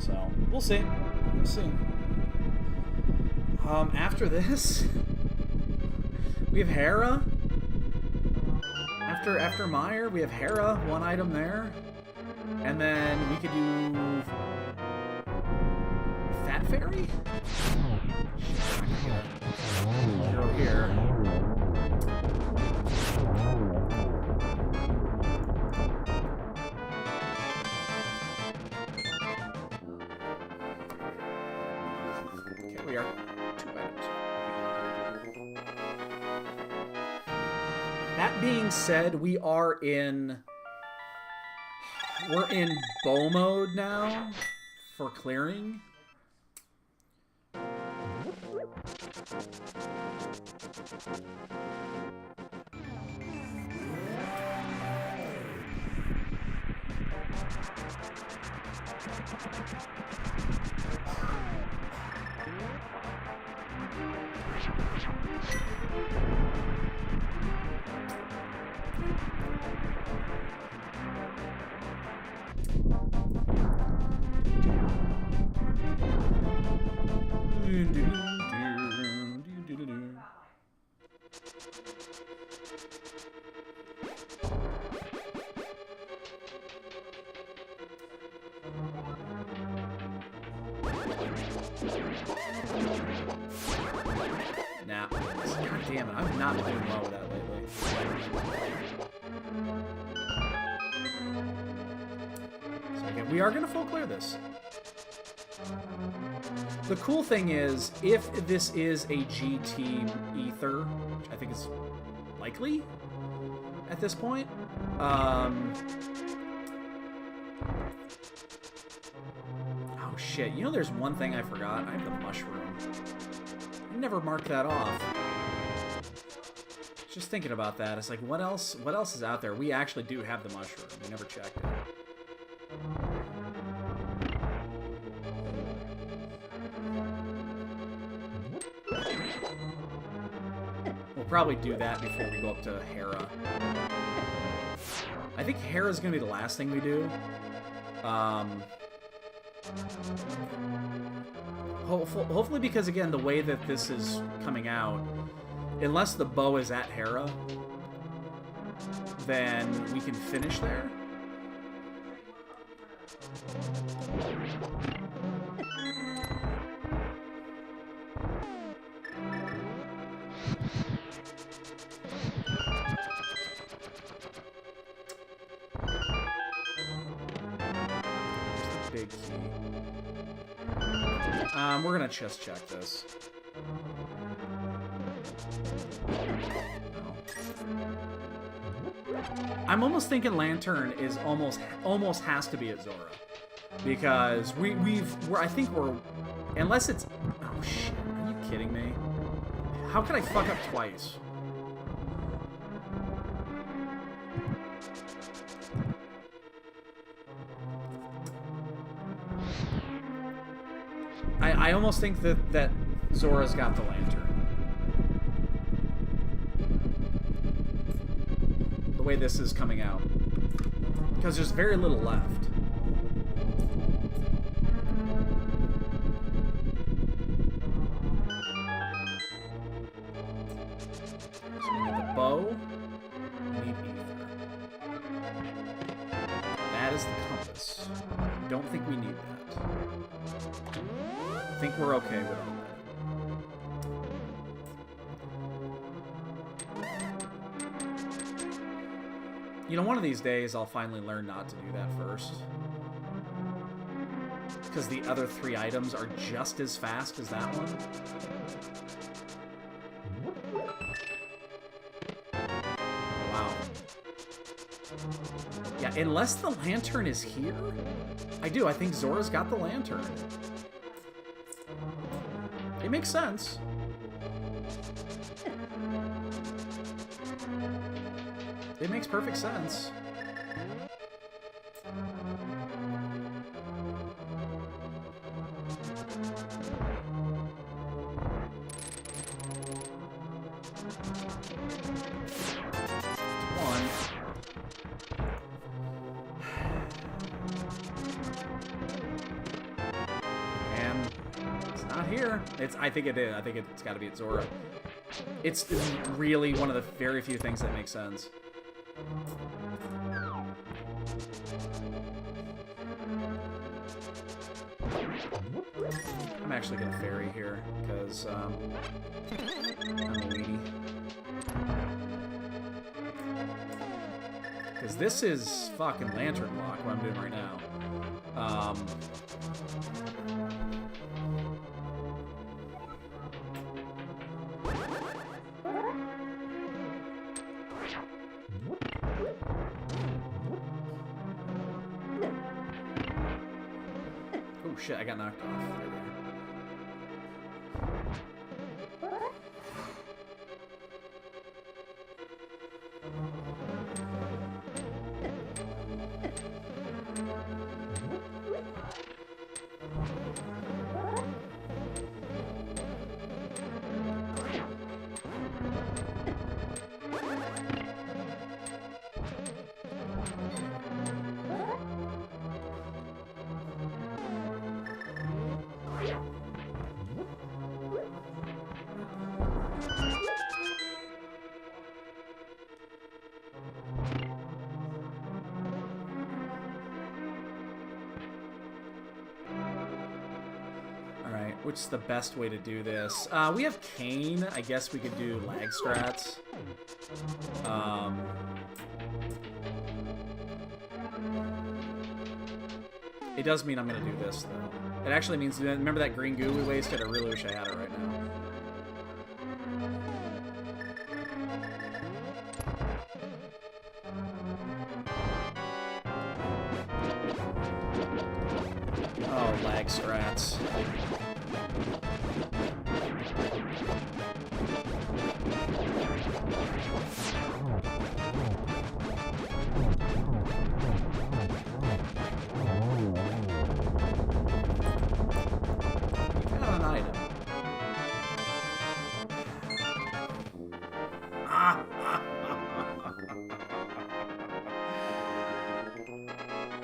So, we'll see. We'll see. After this, we have Hera. After Meyer, we have Hera, one item there. And then we could do Fat Fairy? Zero here. Okay, we are 2 items. That being said, we're in bow mode now for clearing. Nah, god damn it, I'm not doing well with that lately. So again, we are gonna full clear this. The cool thing is, if this is a GT Ether, which I think is likely at this point, oh shit, you know there's one thing I forgot? I have the mushroom. I never marked that off. Just thinking about that, it's like, what else is out there? We actually do have the mushroom. We never checked it. We'll probably do that before we go up to Hera. I think Hera's gonna be the last thing we do. Hopefully, because again, the way that this is coming out, unless the bow is at Hera, then we can finish there. Big key. We're gonna just check this. No. I'm almost thinking Lantern is almost has to be at Zora, because I think we're, unless it's, oh shit, are you kidding me? How could I fuck up twice? I almost think that Zora's got the lantern. The way this is coming out. Because there's very little left. So we need the bow. We need ether. That is the compass. I don't think we need that. I think we're okay with all that. You know, one of these days I'll finally learn not to do that first. Because the other 3 items are just as fast as that one. Wow. Yeah, unless the lantern is here? I do, I think Zora's got the lantern. It makes sense. It makes perfect sense. there? I think it is. I think it's got to be at Zora. It's really one of the very few things that makes sense. I'm actually gonna ferry here because I'm a weenie. Because this is fucking Lantern Lock, what I'm doing right now. Oh shit, I got knocked off. There we go. Which is the best way to do this? We have Kane. I guess we could do lag strats. It does mean I'm going to do this, though. It actually means... Remember that green goo we wasted? I really wish I had it right now. Oh, lag strats.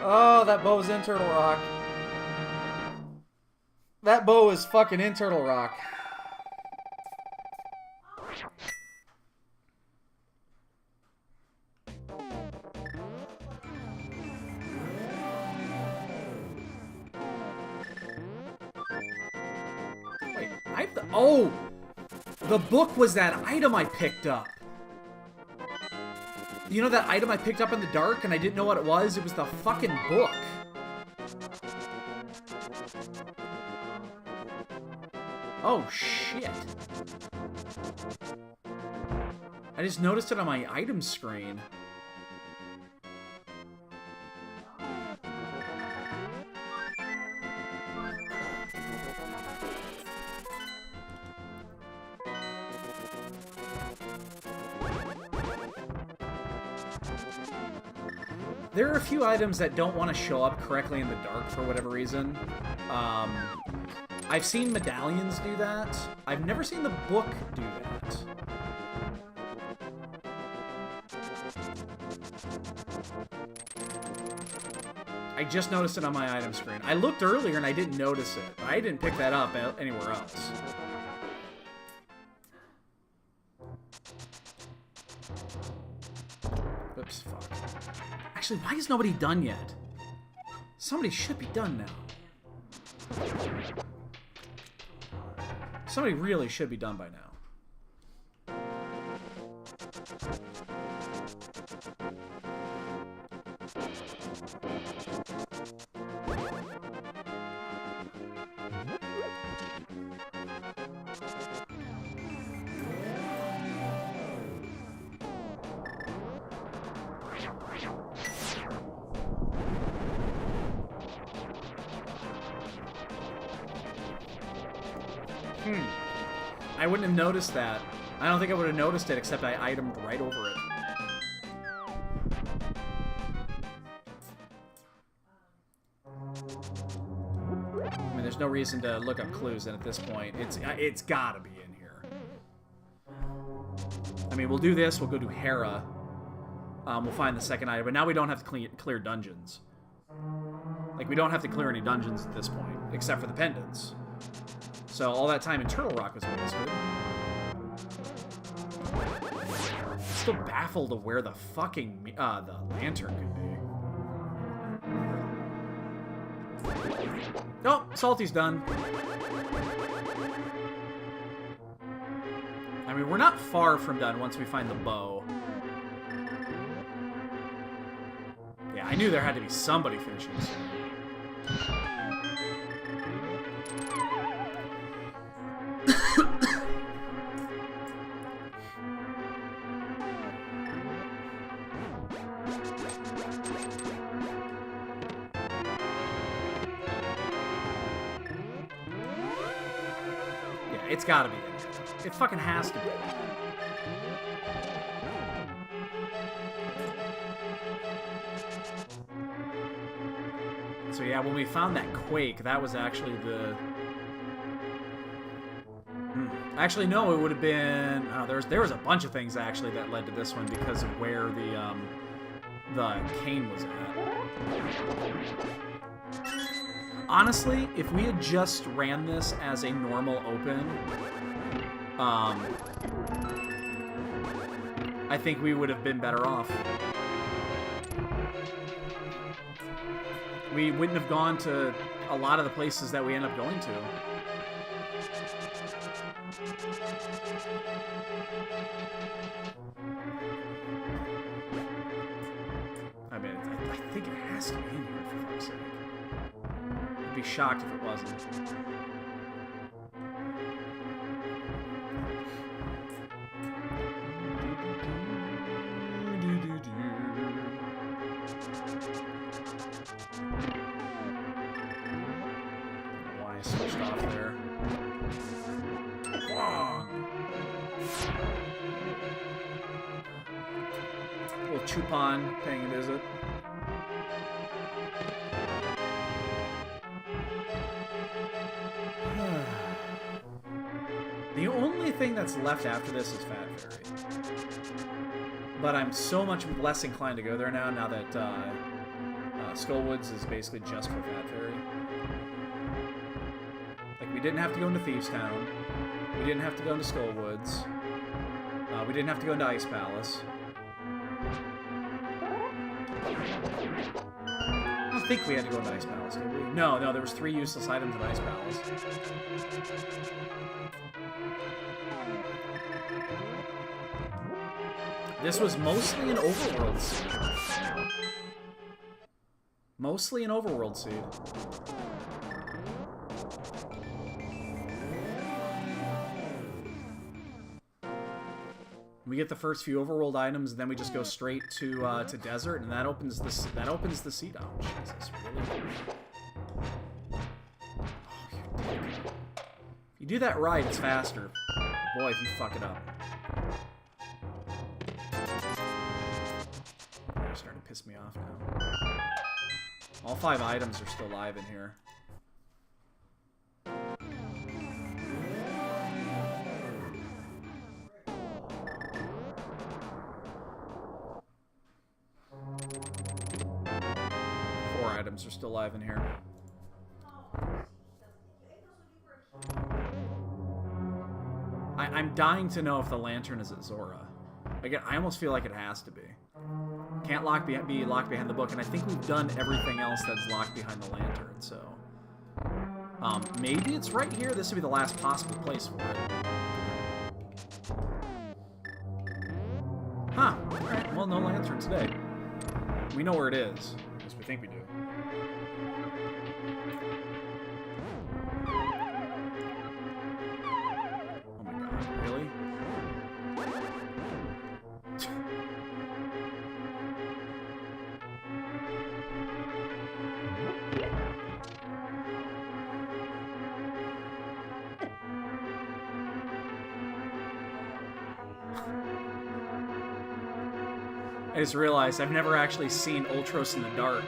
Oh, that bow is in Turtle Rock. That bow is fucking in Turtle Rock. Wait, oh! The book was that item I picked up. You know that item I picked up in the dark and I didn't know what it was? It was the fucking book. Oh, shit. I just noticed it on my item screen. There are a few items that don't want to show up correctly in the dark for whatever reason. I've seen medallions do that. I've never seen the book do that. I just noticed it on my item screen. I looked earlier and I didn't notice it. I didn't pick that up anywhere else. Oops, fuck. Actually, why is nobody done yet? Somebody should be done now. Somebody really should be done by now. I wouldn't have noticed that. I don't think I would have noticed it, except I itemed right over it. I mean, there's no reason to look up clues, and at this point, it's gotta be in here. I mean, we'll do this, we'll go to Hera. We'll find the second item, but now we don't have to clear dungeons. Like, we don't have to clear any dungeons at this point, except for the pendants. So all that time in Turtle Rock was wasted. Still baffled of where the fucking the lantern could be. Oh, Salty's done. I mean, we're not far from done once we find the bow. Yeah, I knew there had to be somebody finishing soon. It's gotta be in here. It fucking has to be. So yeah, when we found that quake, that was actually the... Actually, no, it would have been... there was a bunch of things, actually, that led to this one because of where the cane was at. Honestly, if we had just ran this as a normal open, I think we would have been better off. We wouldn't have gone to a lot of the places that we end up going to. I mean, I think it has to be in here, for fuck's sake. I'd be shocked if it wasn't. Why I switched off there. Little Chupon paying a visit. The only thing that's left after this is Fat Fairy. But I'm so much less inclined to go there now that Skullwoods is basically just for Fat Fairy. Like, we didn't have to go into Thieves Town. We didn't have to go into Skullwoods. We didn't have to go into Ice Palace. I don't think we had to go into Ice Palace, did we? No, there was 3 useless items in Ice Palace. This was mostly an overworld seed. Mostly an overworld seed. We get the first few overworld items, and then we just go straight to desert, and that opens the seed out. Jesus, really? If you do that right, it's faster. Boy, if you fuck it up. You're starting to piss me off now. All 5 items are still live in here. Items are still live in here. I'm dying to know if the lantern is at Zora. Again, I almost feel like it has to be. Can't be locked behind the book, and I think we've done everything else that's locked behind the lantern, so... maybe it's right here. This would be the last possible place for it. Huh. Alright, well, no lantern today. We know where it is. At least we think we do. Oh my god, really? I just realized I've never actually seen Ultros in the dark.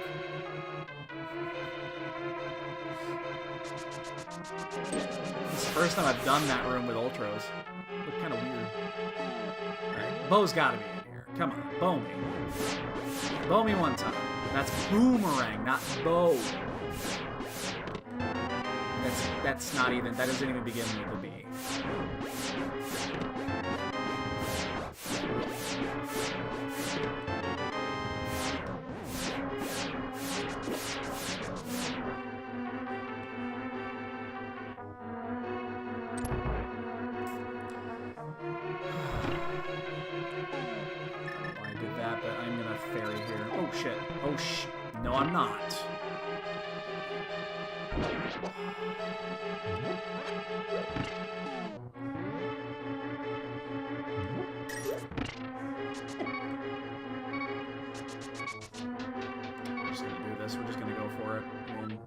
It's the first time I've done that room with Ultros. Looked kind of weird. Alright, Bo's gotta be in here. Come on, Bo me. Bo me one time. That's Boomerang, not Bo. That's that's not even, that doesn't even begin with a B. Why I did that, but I'm gonna ferry here. Oh shit. Oh sh. No, I'm not. We're just gonna do this. We're just gonna go for it. And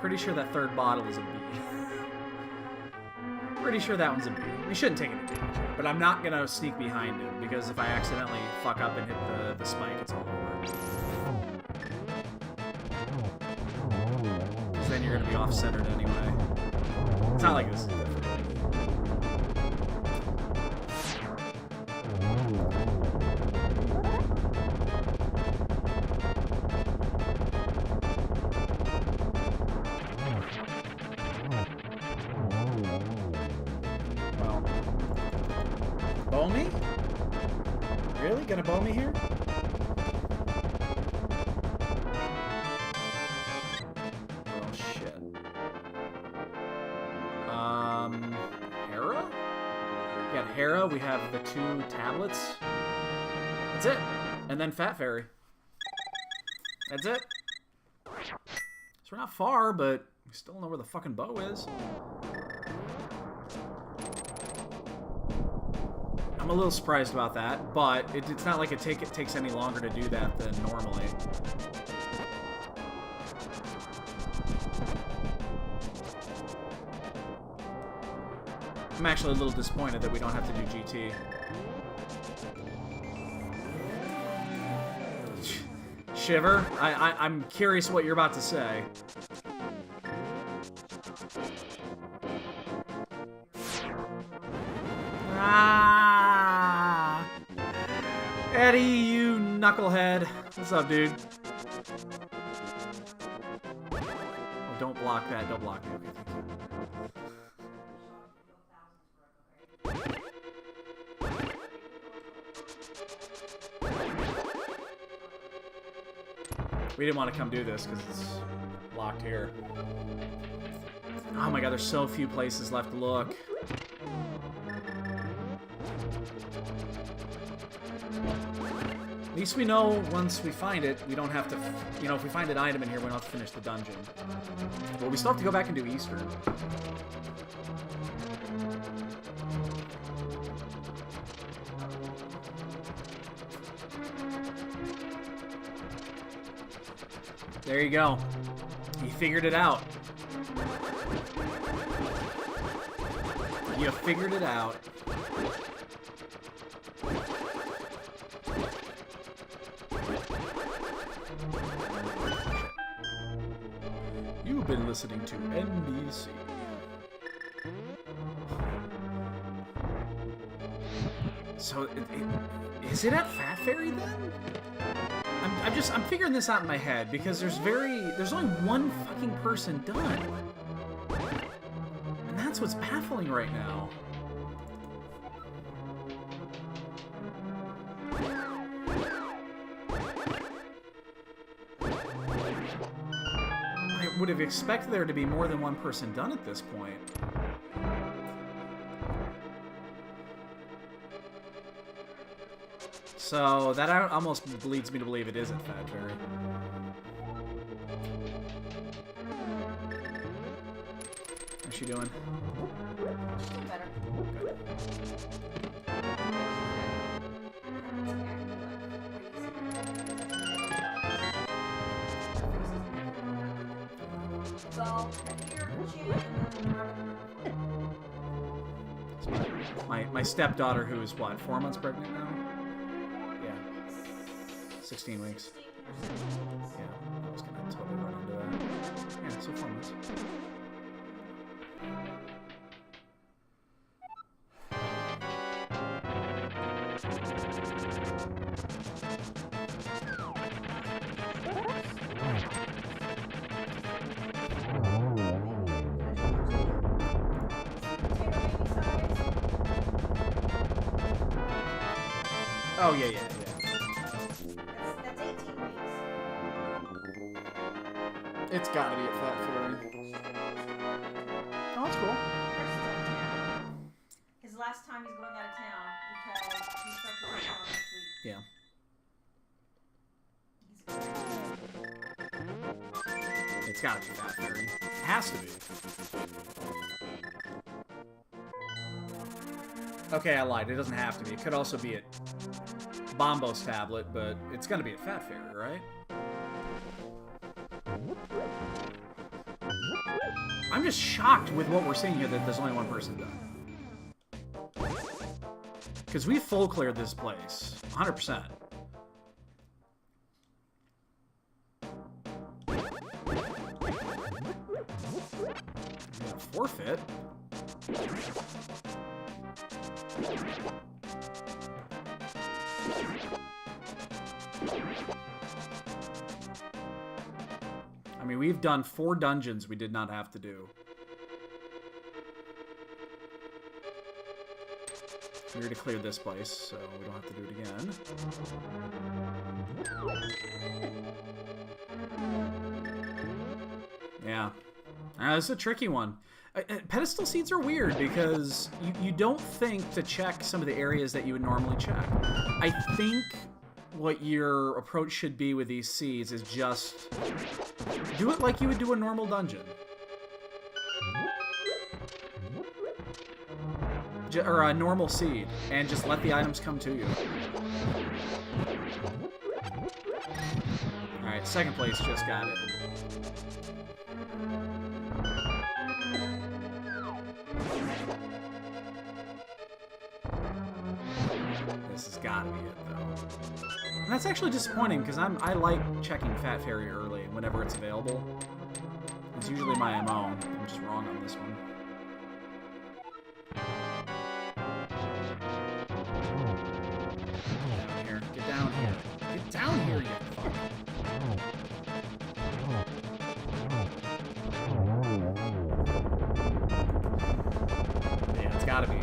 pretty sure that third bottle is a B. Pretty sure that one's a B. We shouldn't take any damage, but I'm not gonna sneak behind him because if I accidentally fuck up and hit the spike, it's all over. Because then you're gonna be off-centered anyway. It's not like this is different. Bow me? Really? Gonna bow me here? Oh shit. Hera? We got Hera, we have the 2 tablets. That's it. And then Fat Fairy. That's it. So we're not far, but we still know where the fucking bow is. I'm a little surprised about that, but it's not like it takes any longer to do that than normally. I'm actually a little disappointed that we don't have to do GT. Shiver? I'm curious what you're about to say. Ah! Eddie, you knucklehead. What's up, dude? Oh, don't block that. Don't block me. Okay, thank you. We didn't want to come do this because it's locked here. Oh my god, there's so few places left to look. At least we know once we find it, we don't have to, you know, if we find an item in here, we don't have to finish the dungeon. But we still have to go back and do Eastern. There you go. You figured it out. You figured it out. You've been listening to NBC. So, is it at Fat Fairy then? I'm figuring this out in my head because there's only one fucking person done. And that's what's baffling right now. I would have expected there to be more than one person done at this point. So that almost leads me to believe it isn't Fat Fairy. How's she doing? She's doing better. Good. So, here, My stepdaughter, who is what, 4 months pregnant now? Yeah. 16 weeks. Yeah, I was gonna totally run into that. Yeah, so 4 months. Oh, yeah. That's 18 weeks. It's gotta be at Fat Fury. Oh, that's cool. Versus out of town. His last time he's going out of town because he starts to work on next week. Yeah. He's It's gotta be Fat Fury. It has to be. Okay, I lied. It doesn't have to be. It could also be at Bombo's tablet, but it's gonna be at Fat Fury, right? I'm just shocked with what we're seeing here that there's only one person done. Because we full cleared this place. 100%. Forfeit. I mean, we've done 4 dungeons we did not have to do. We already cleared this place, so we don't have to do it again. Yeah. This is a tricky one. Pedestal seeds are weird because you don't think to check some of the areas that you would normally check. I think what your approach should be with these seeds is just do it like you would do a normal dungeon. Or a normal seed, and just let the items come to you. Alright, second place just got it. This has got to be it, though. And that's actually disappointing, because I like checking Fat Fairy early, whenever it's available. It's usually my MO. I'm just wrong on this one. Get down here. Get down here, you fuck. Yeah, it's gotta be.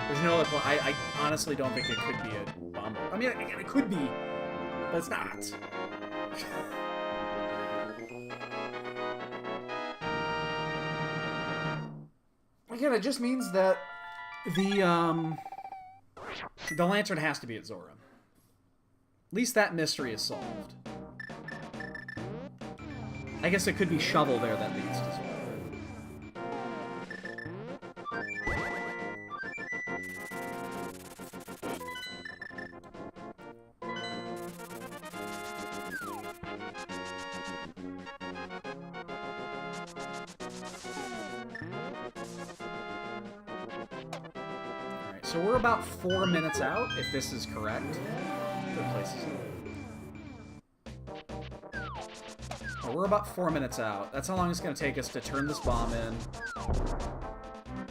There's no other point. I honestly don't think it could be a bomb. I mean, it could be, but it's not. Again, it just means that the lantern has to be at Zora. At least that mystery is solved. I guess it could be Shovel there that leads to Zora. Alright, so we're about 4 minutes out, if this is correct. Good places. Oh, we're about 4 minutes out. That's how long it's going to take us to turn this bomb in,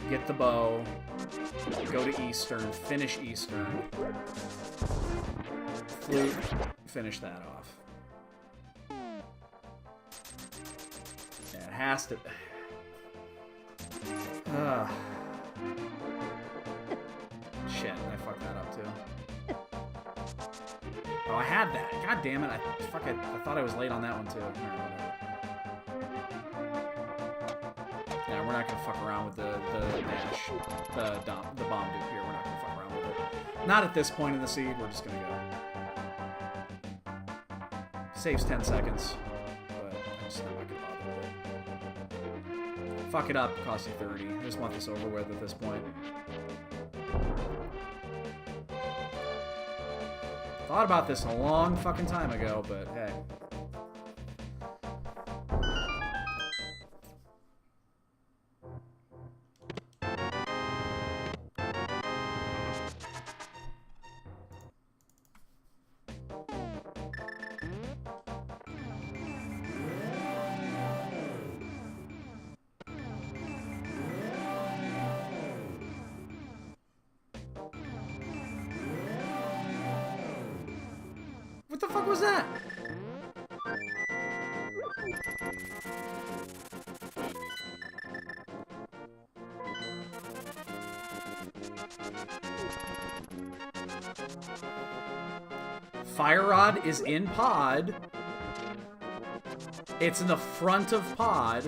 get the bow, go to Eastern, finish Eastern, flute, finish that off. Yeah, it has to... Shit, I fucked that up too. Oh, I had that. God damn it. I thought I was late on that one too. Yeah, we're not gonna fuck around with the dash, the bomb dupe here. We're not gonna fuck around with it. Not at this point in the seed. We're just gonna go. Saves 10 seconds, but I'm just not gonna bother with it. Fuck it up, costs you 30. I just want this over with at this point. Thought about this a long fucking time ago, but hey. What the fuck was that? Fire Rod is in pod. It's in the front of pod.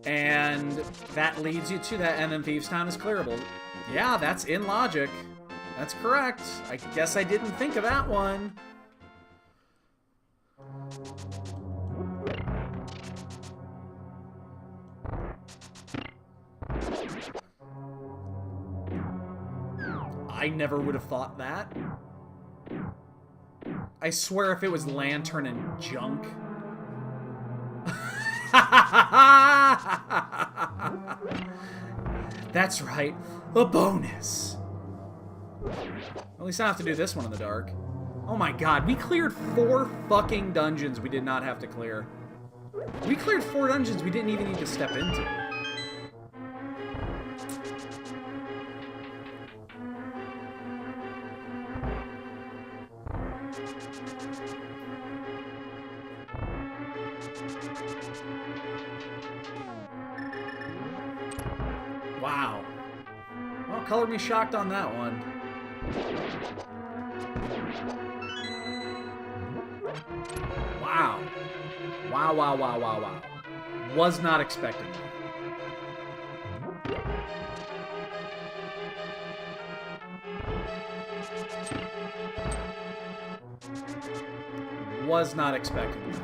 And that leads you to that, and then Thieves' Town is clearable. Yeah, that's in logic. That's correct. I guess I didn't think of that one. I never would have thought that. I swear if it was Lantern and Junk. That's right. A bonus. At least I don't have to do this one in the dark. Oh my god, we cleared 4 fucking dungeons we did not have to clear. We cleared 4 dungeons we didn't even need to step into. Wow. Well, color me shocked on that one. Wow. Wow, wow, wow, wow, wow. Was not expecting that. Was not expecting that.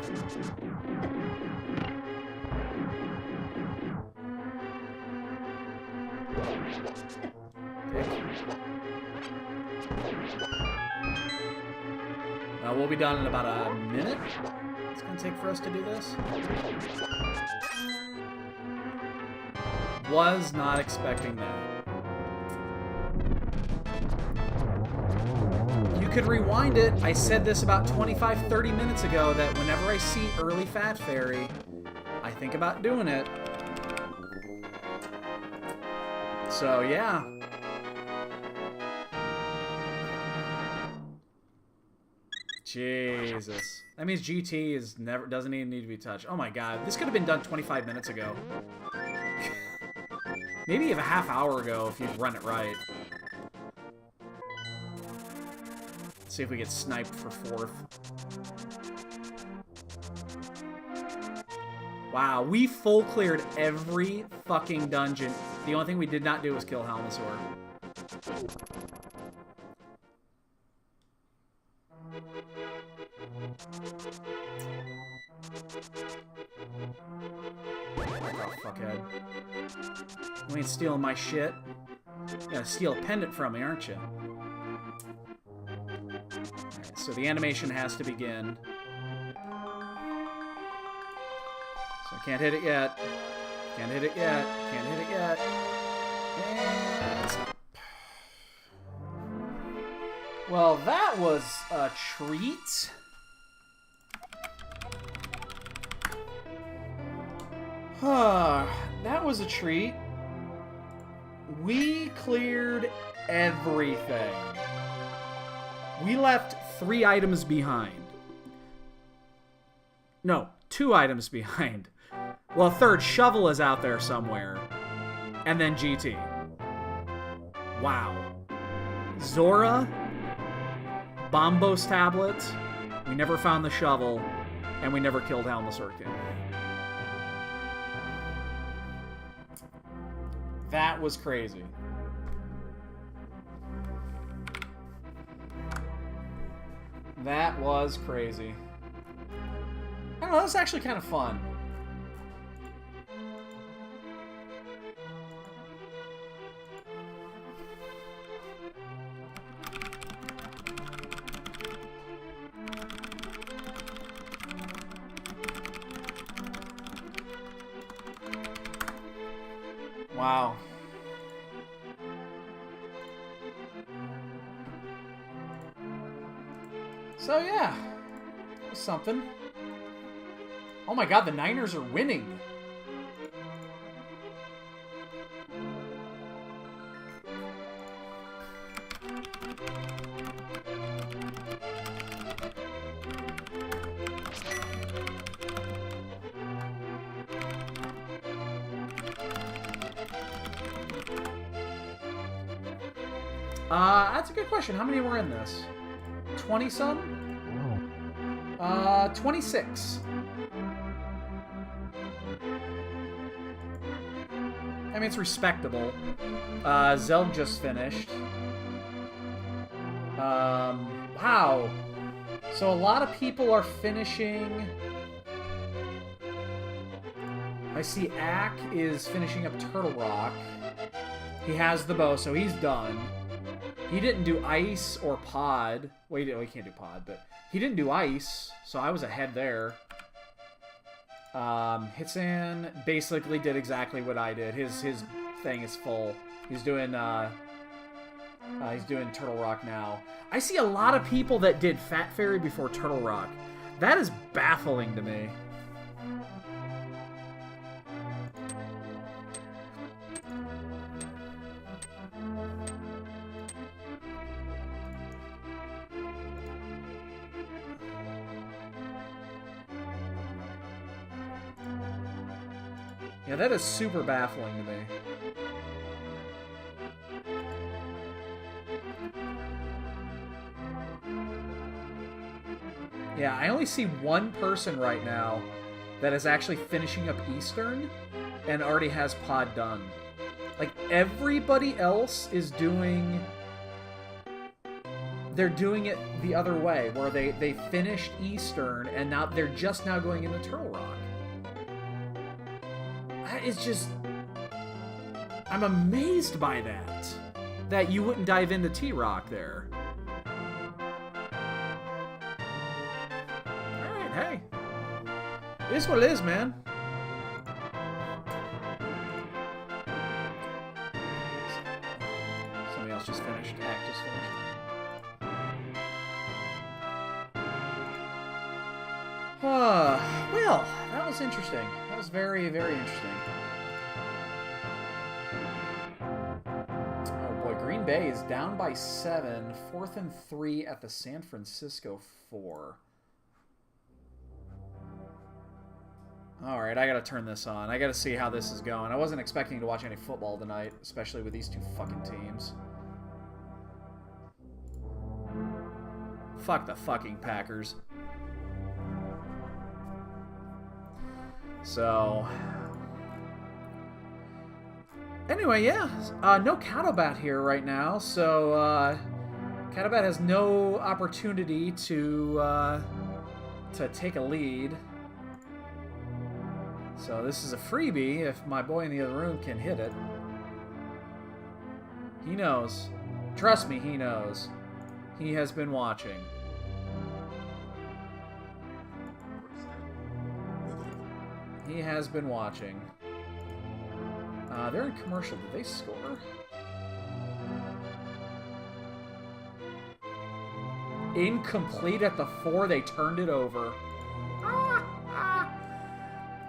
We'll be done in about a minute. It's going to take for us to do this. Was not expecting that. You could rewind it. I said this about 25-30 minutes ago that whenever I see early Fat Fairy, I think about doing it. So, yeah. Jesus. That means GT doesn't even need to be touched. Oh my god. This could have been done 25 minutes ago. Maybe even a half hour ago if you run it right. Let's see if we get sniped for 4th. Wow, we full cleared every fucking dungeon. The only thing we did not do was kill Halmasaur. Oh, fuckhead. You ain't stealing my shit. You gotta steal a pendant from me, aren't you? Alright, so the animation has to begin. So I can't hit it yet. Can't hit it yet. Can't hit it yet. And... well, that was a treat. That was a treat. We cleared everything. We left 3 items behind. No, 2 items behind. Well, 3rd, Shovel is out there somewhere. And then GT. Wow. Zora. Bombos Tablet. We never found the Shovel. And we never killed Halmasaur King. That was crazy. That was crazy. I don't know, that was actually kind of fun. Wow. So yeah, that was something. Oh my god, the Niners are winning. That's a good question. How many were in this? 20-some? 26. I mean, it's respectable. Zelg just finished. Wow. So a lot of people are finishing. I see Ack is finishing up Turtle Rock. He has the bow, so he's done. He didn't do Ice or Pod. Well, he can't do Pod, but he didn't do Ice, so I was ahead there. Hitsan basically did exactly what I did. His thing is full. He's doing Turtle Rock now. I see a lot of people that did Fat Fairy before Turtle Rock. That is baffling to me. Yeah, that is super baffling to me. Yeah, I only see one person right now that is actually finishing up Eastern and already has Pod done. Like, everybody else is doing... They're doing it the other way, where they finished Eastern and now they're just now going into Turtle Rock. It's just... I'm amazed by that. That you wouldn't dive into T-Rock there. Alright, hey. It is what it is, man. Somebody else just finished. Ack just finished. Well, that was interesting. That was very, very interesting. Oh boy, Green Bay is down by 7. 4th and 3 at the San Francisco 4. Alright, I gotta turn this on. I gotta see how this is going. I wasn't expecting to watch any football tonight, especially with these two fucking teams. Fuck the fucking Packers. So, anyway, yeah, no Catobat here right now, so Catobat has no opportunity to take a lead. So this is a freebie if my boy in the other room can hit it. He knows. Trust me, he knows. He has been watching. He has been watching. They're in commercial. Did they score? Incomplete at the 4. They turned it over.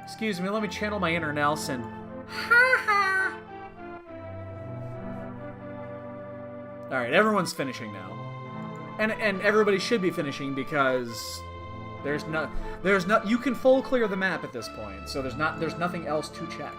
Excuse me, let me channel my inner Nelson. Alright, everyone's finishing now. And everybody should be finishing because there's no you can full clear the map at this point, so there's nothing else to check.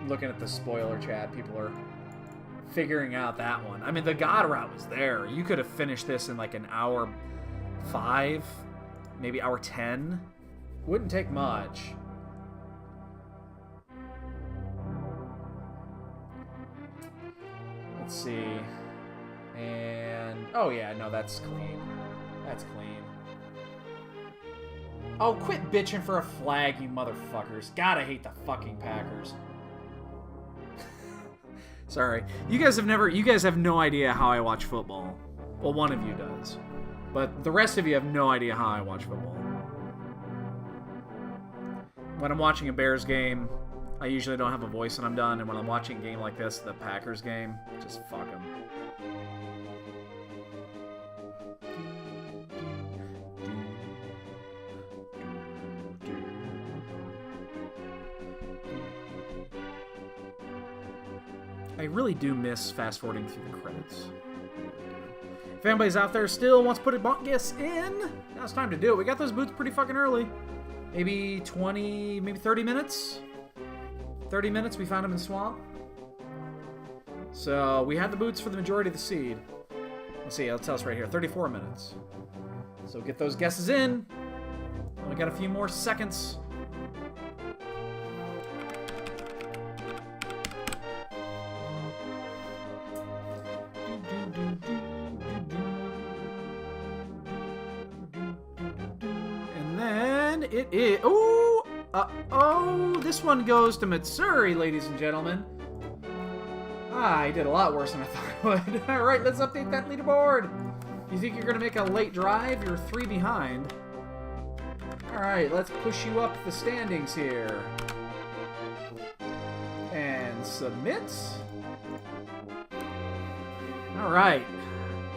Looking at the spoiler chat, people are figuring out that one. I mean, the God route was there. You could have finished this in like an hour 5, maybe hour 10. Wouldn't take much. Let's see. And oh yeah, no, that's clean. That's clean. Oh, quit bitching for a flag, you motherfuckers. God, I hate the fucking Packers. Sorry. You guys have no idea how I watch football. Well, one of you does. But the rest of you have no idea how I watch football. When I'm watching a Bears game, I usually don't have a voice when I'm done. And when I'm watching a game like this, the Packers game, just fuck them. I really do miss fast forwarding through the credits. If anybody's out there still wants to put a bunk guess in, now it's time to do it. We got those boots pretty fucking early. Maybe 20, maybe 30 minutes. 30 minutes, we found them in Swamp. So we had the boots for the majority of the seed. Let's see, it'll tell us right here, 34 minutes. So get those guesses in. We got a few more seconds. And then it is... Ooh! Oh, this one goes to Matsuri, ladies and gentlemen. I did a lot worse than I thought I would. Alright, let's update that leaderboard. You think you're going to make a late drive? You're 3 behind. Alright, let's push you up the standings here. And submit. Alright.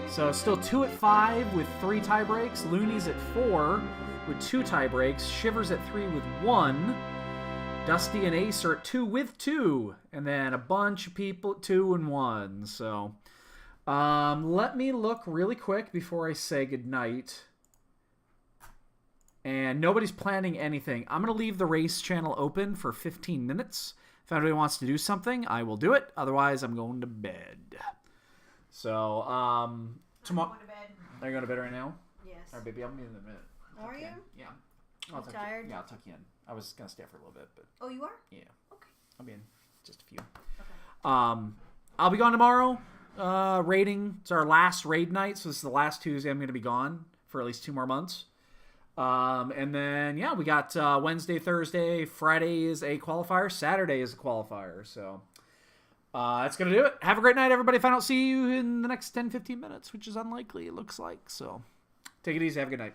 So still 2 at 5 with 3 tie breaks. Looney's at 4 with 2 tie breaks. Shivers at 3 with 1. Dusty and Ace are at 2 with 2. And then a bunch of people at 2 and 1. So let me look really quick before I say goodnight. And nobody's planning anything. I'm going to leave the race channel open for 15 minutes. If anybody wants to do something, I will do it. Otherwise, I'm going to bed. So, tomorrow... I'm going to bed. Are you going to bed right now? Yes. All right, baby, I'll be in a minute. Are you? Yeah. You tired? Yeah, I'll tuck you in. I was going to stay for a little bit, but... Oh, you are? Yeah. Okay. I'll be in just a few. Okay. I'll be gone tomorrow. Raiding. It's our last raid night, so this is the last Tuesday I'm going to be gone for at least 2 more months. And then, yeah, we got Wednesday, Thursday, Friday is a qualifier, Saturday is a qualifier. So that's going to do it. Have a great night, everybody. If I don't see you in the next 10, 15 minutes, which is unlikely, it looks like. So take it easy. Have a good night.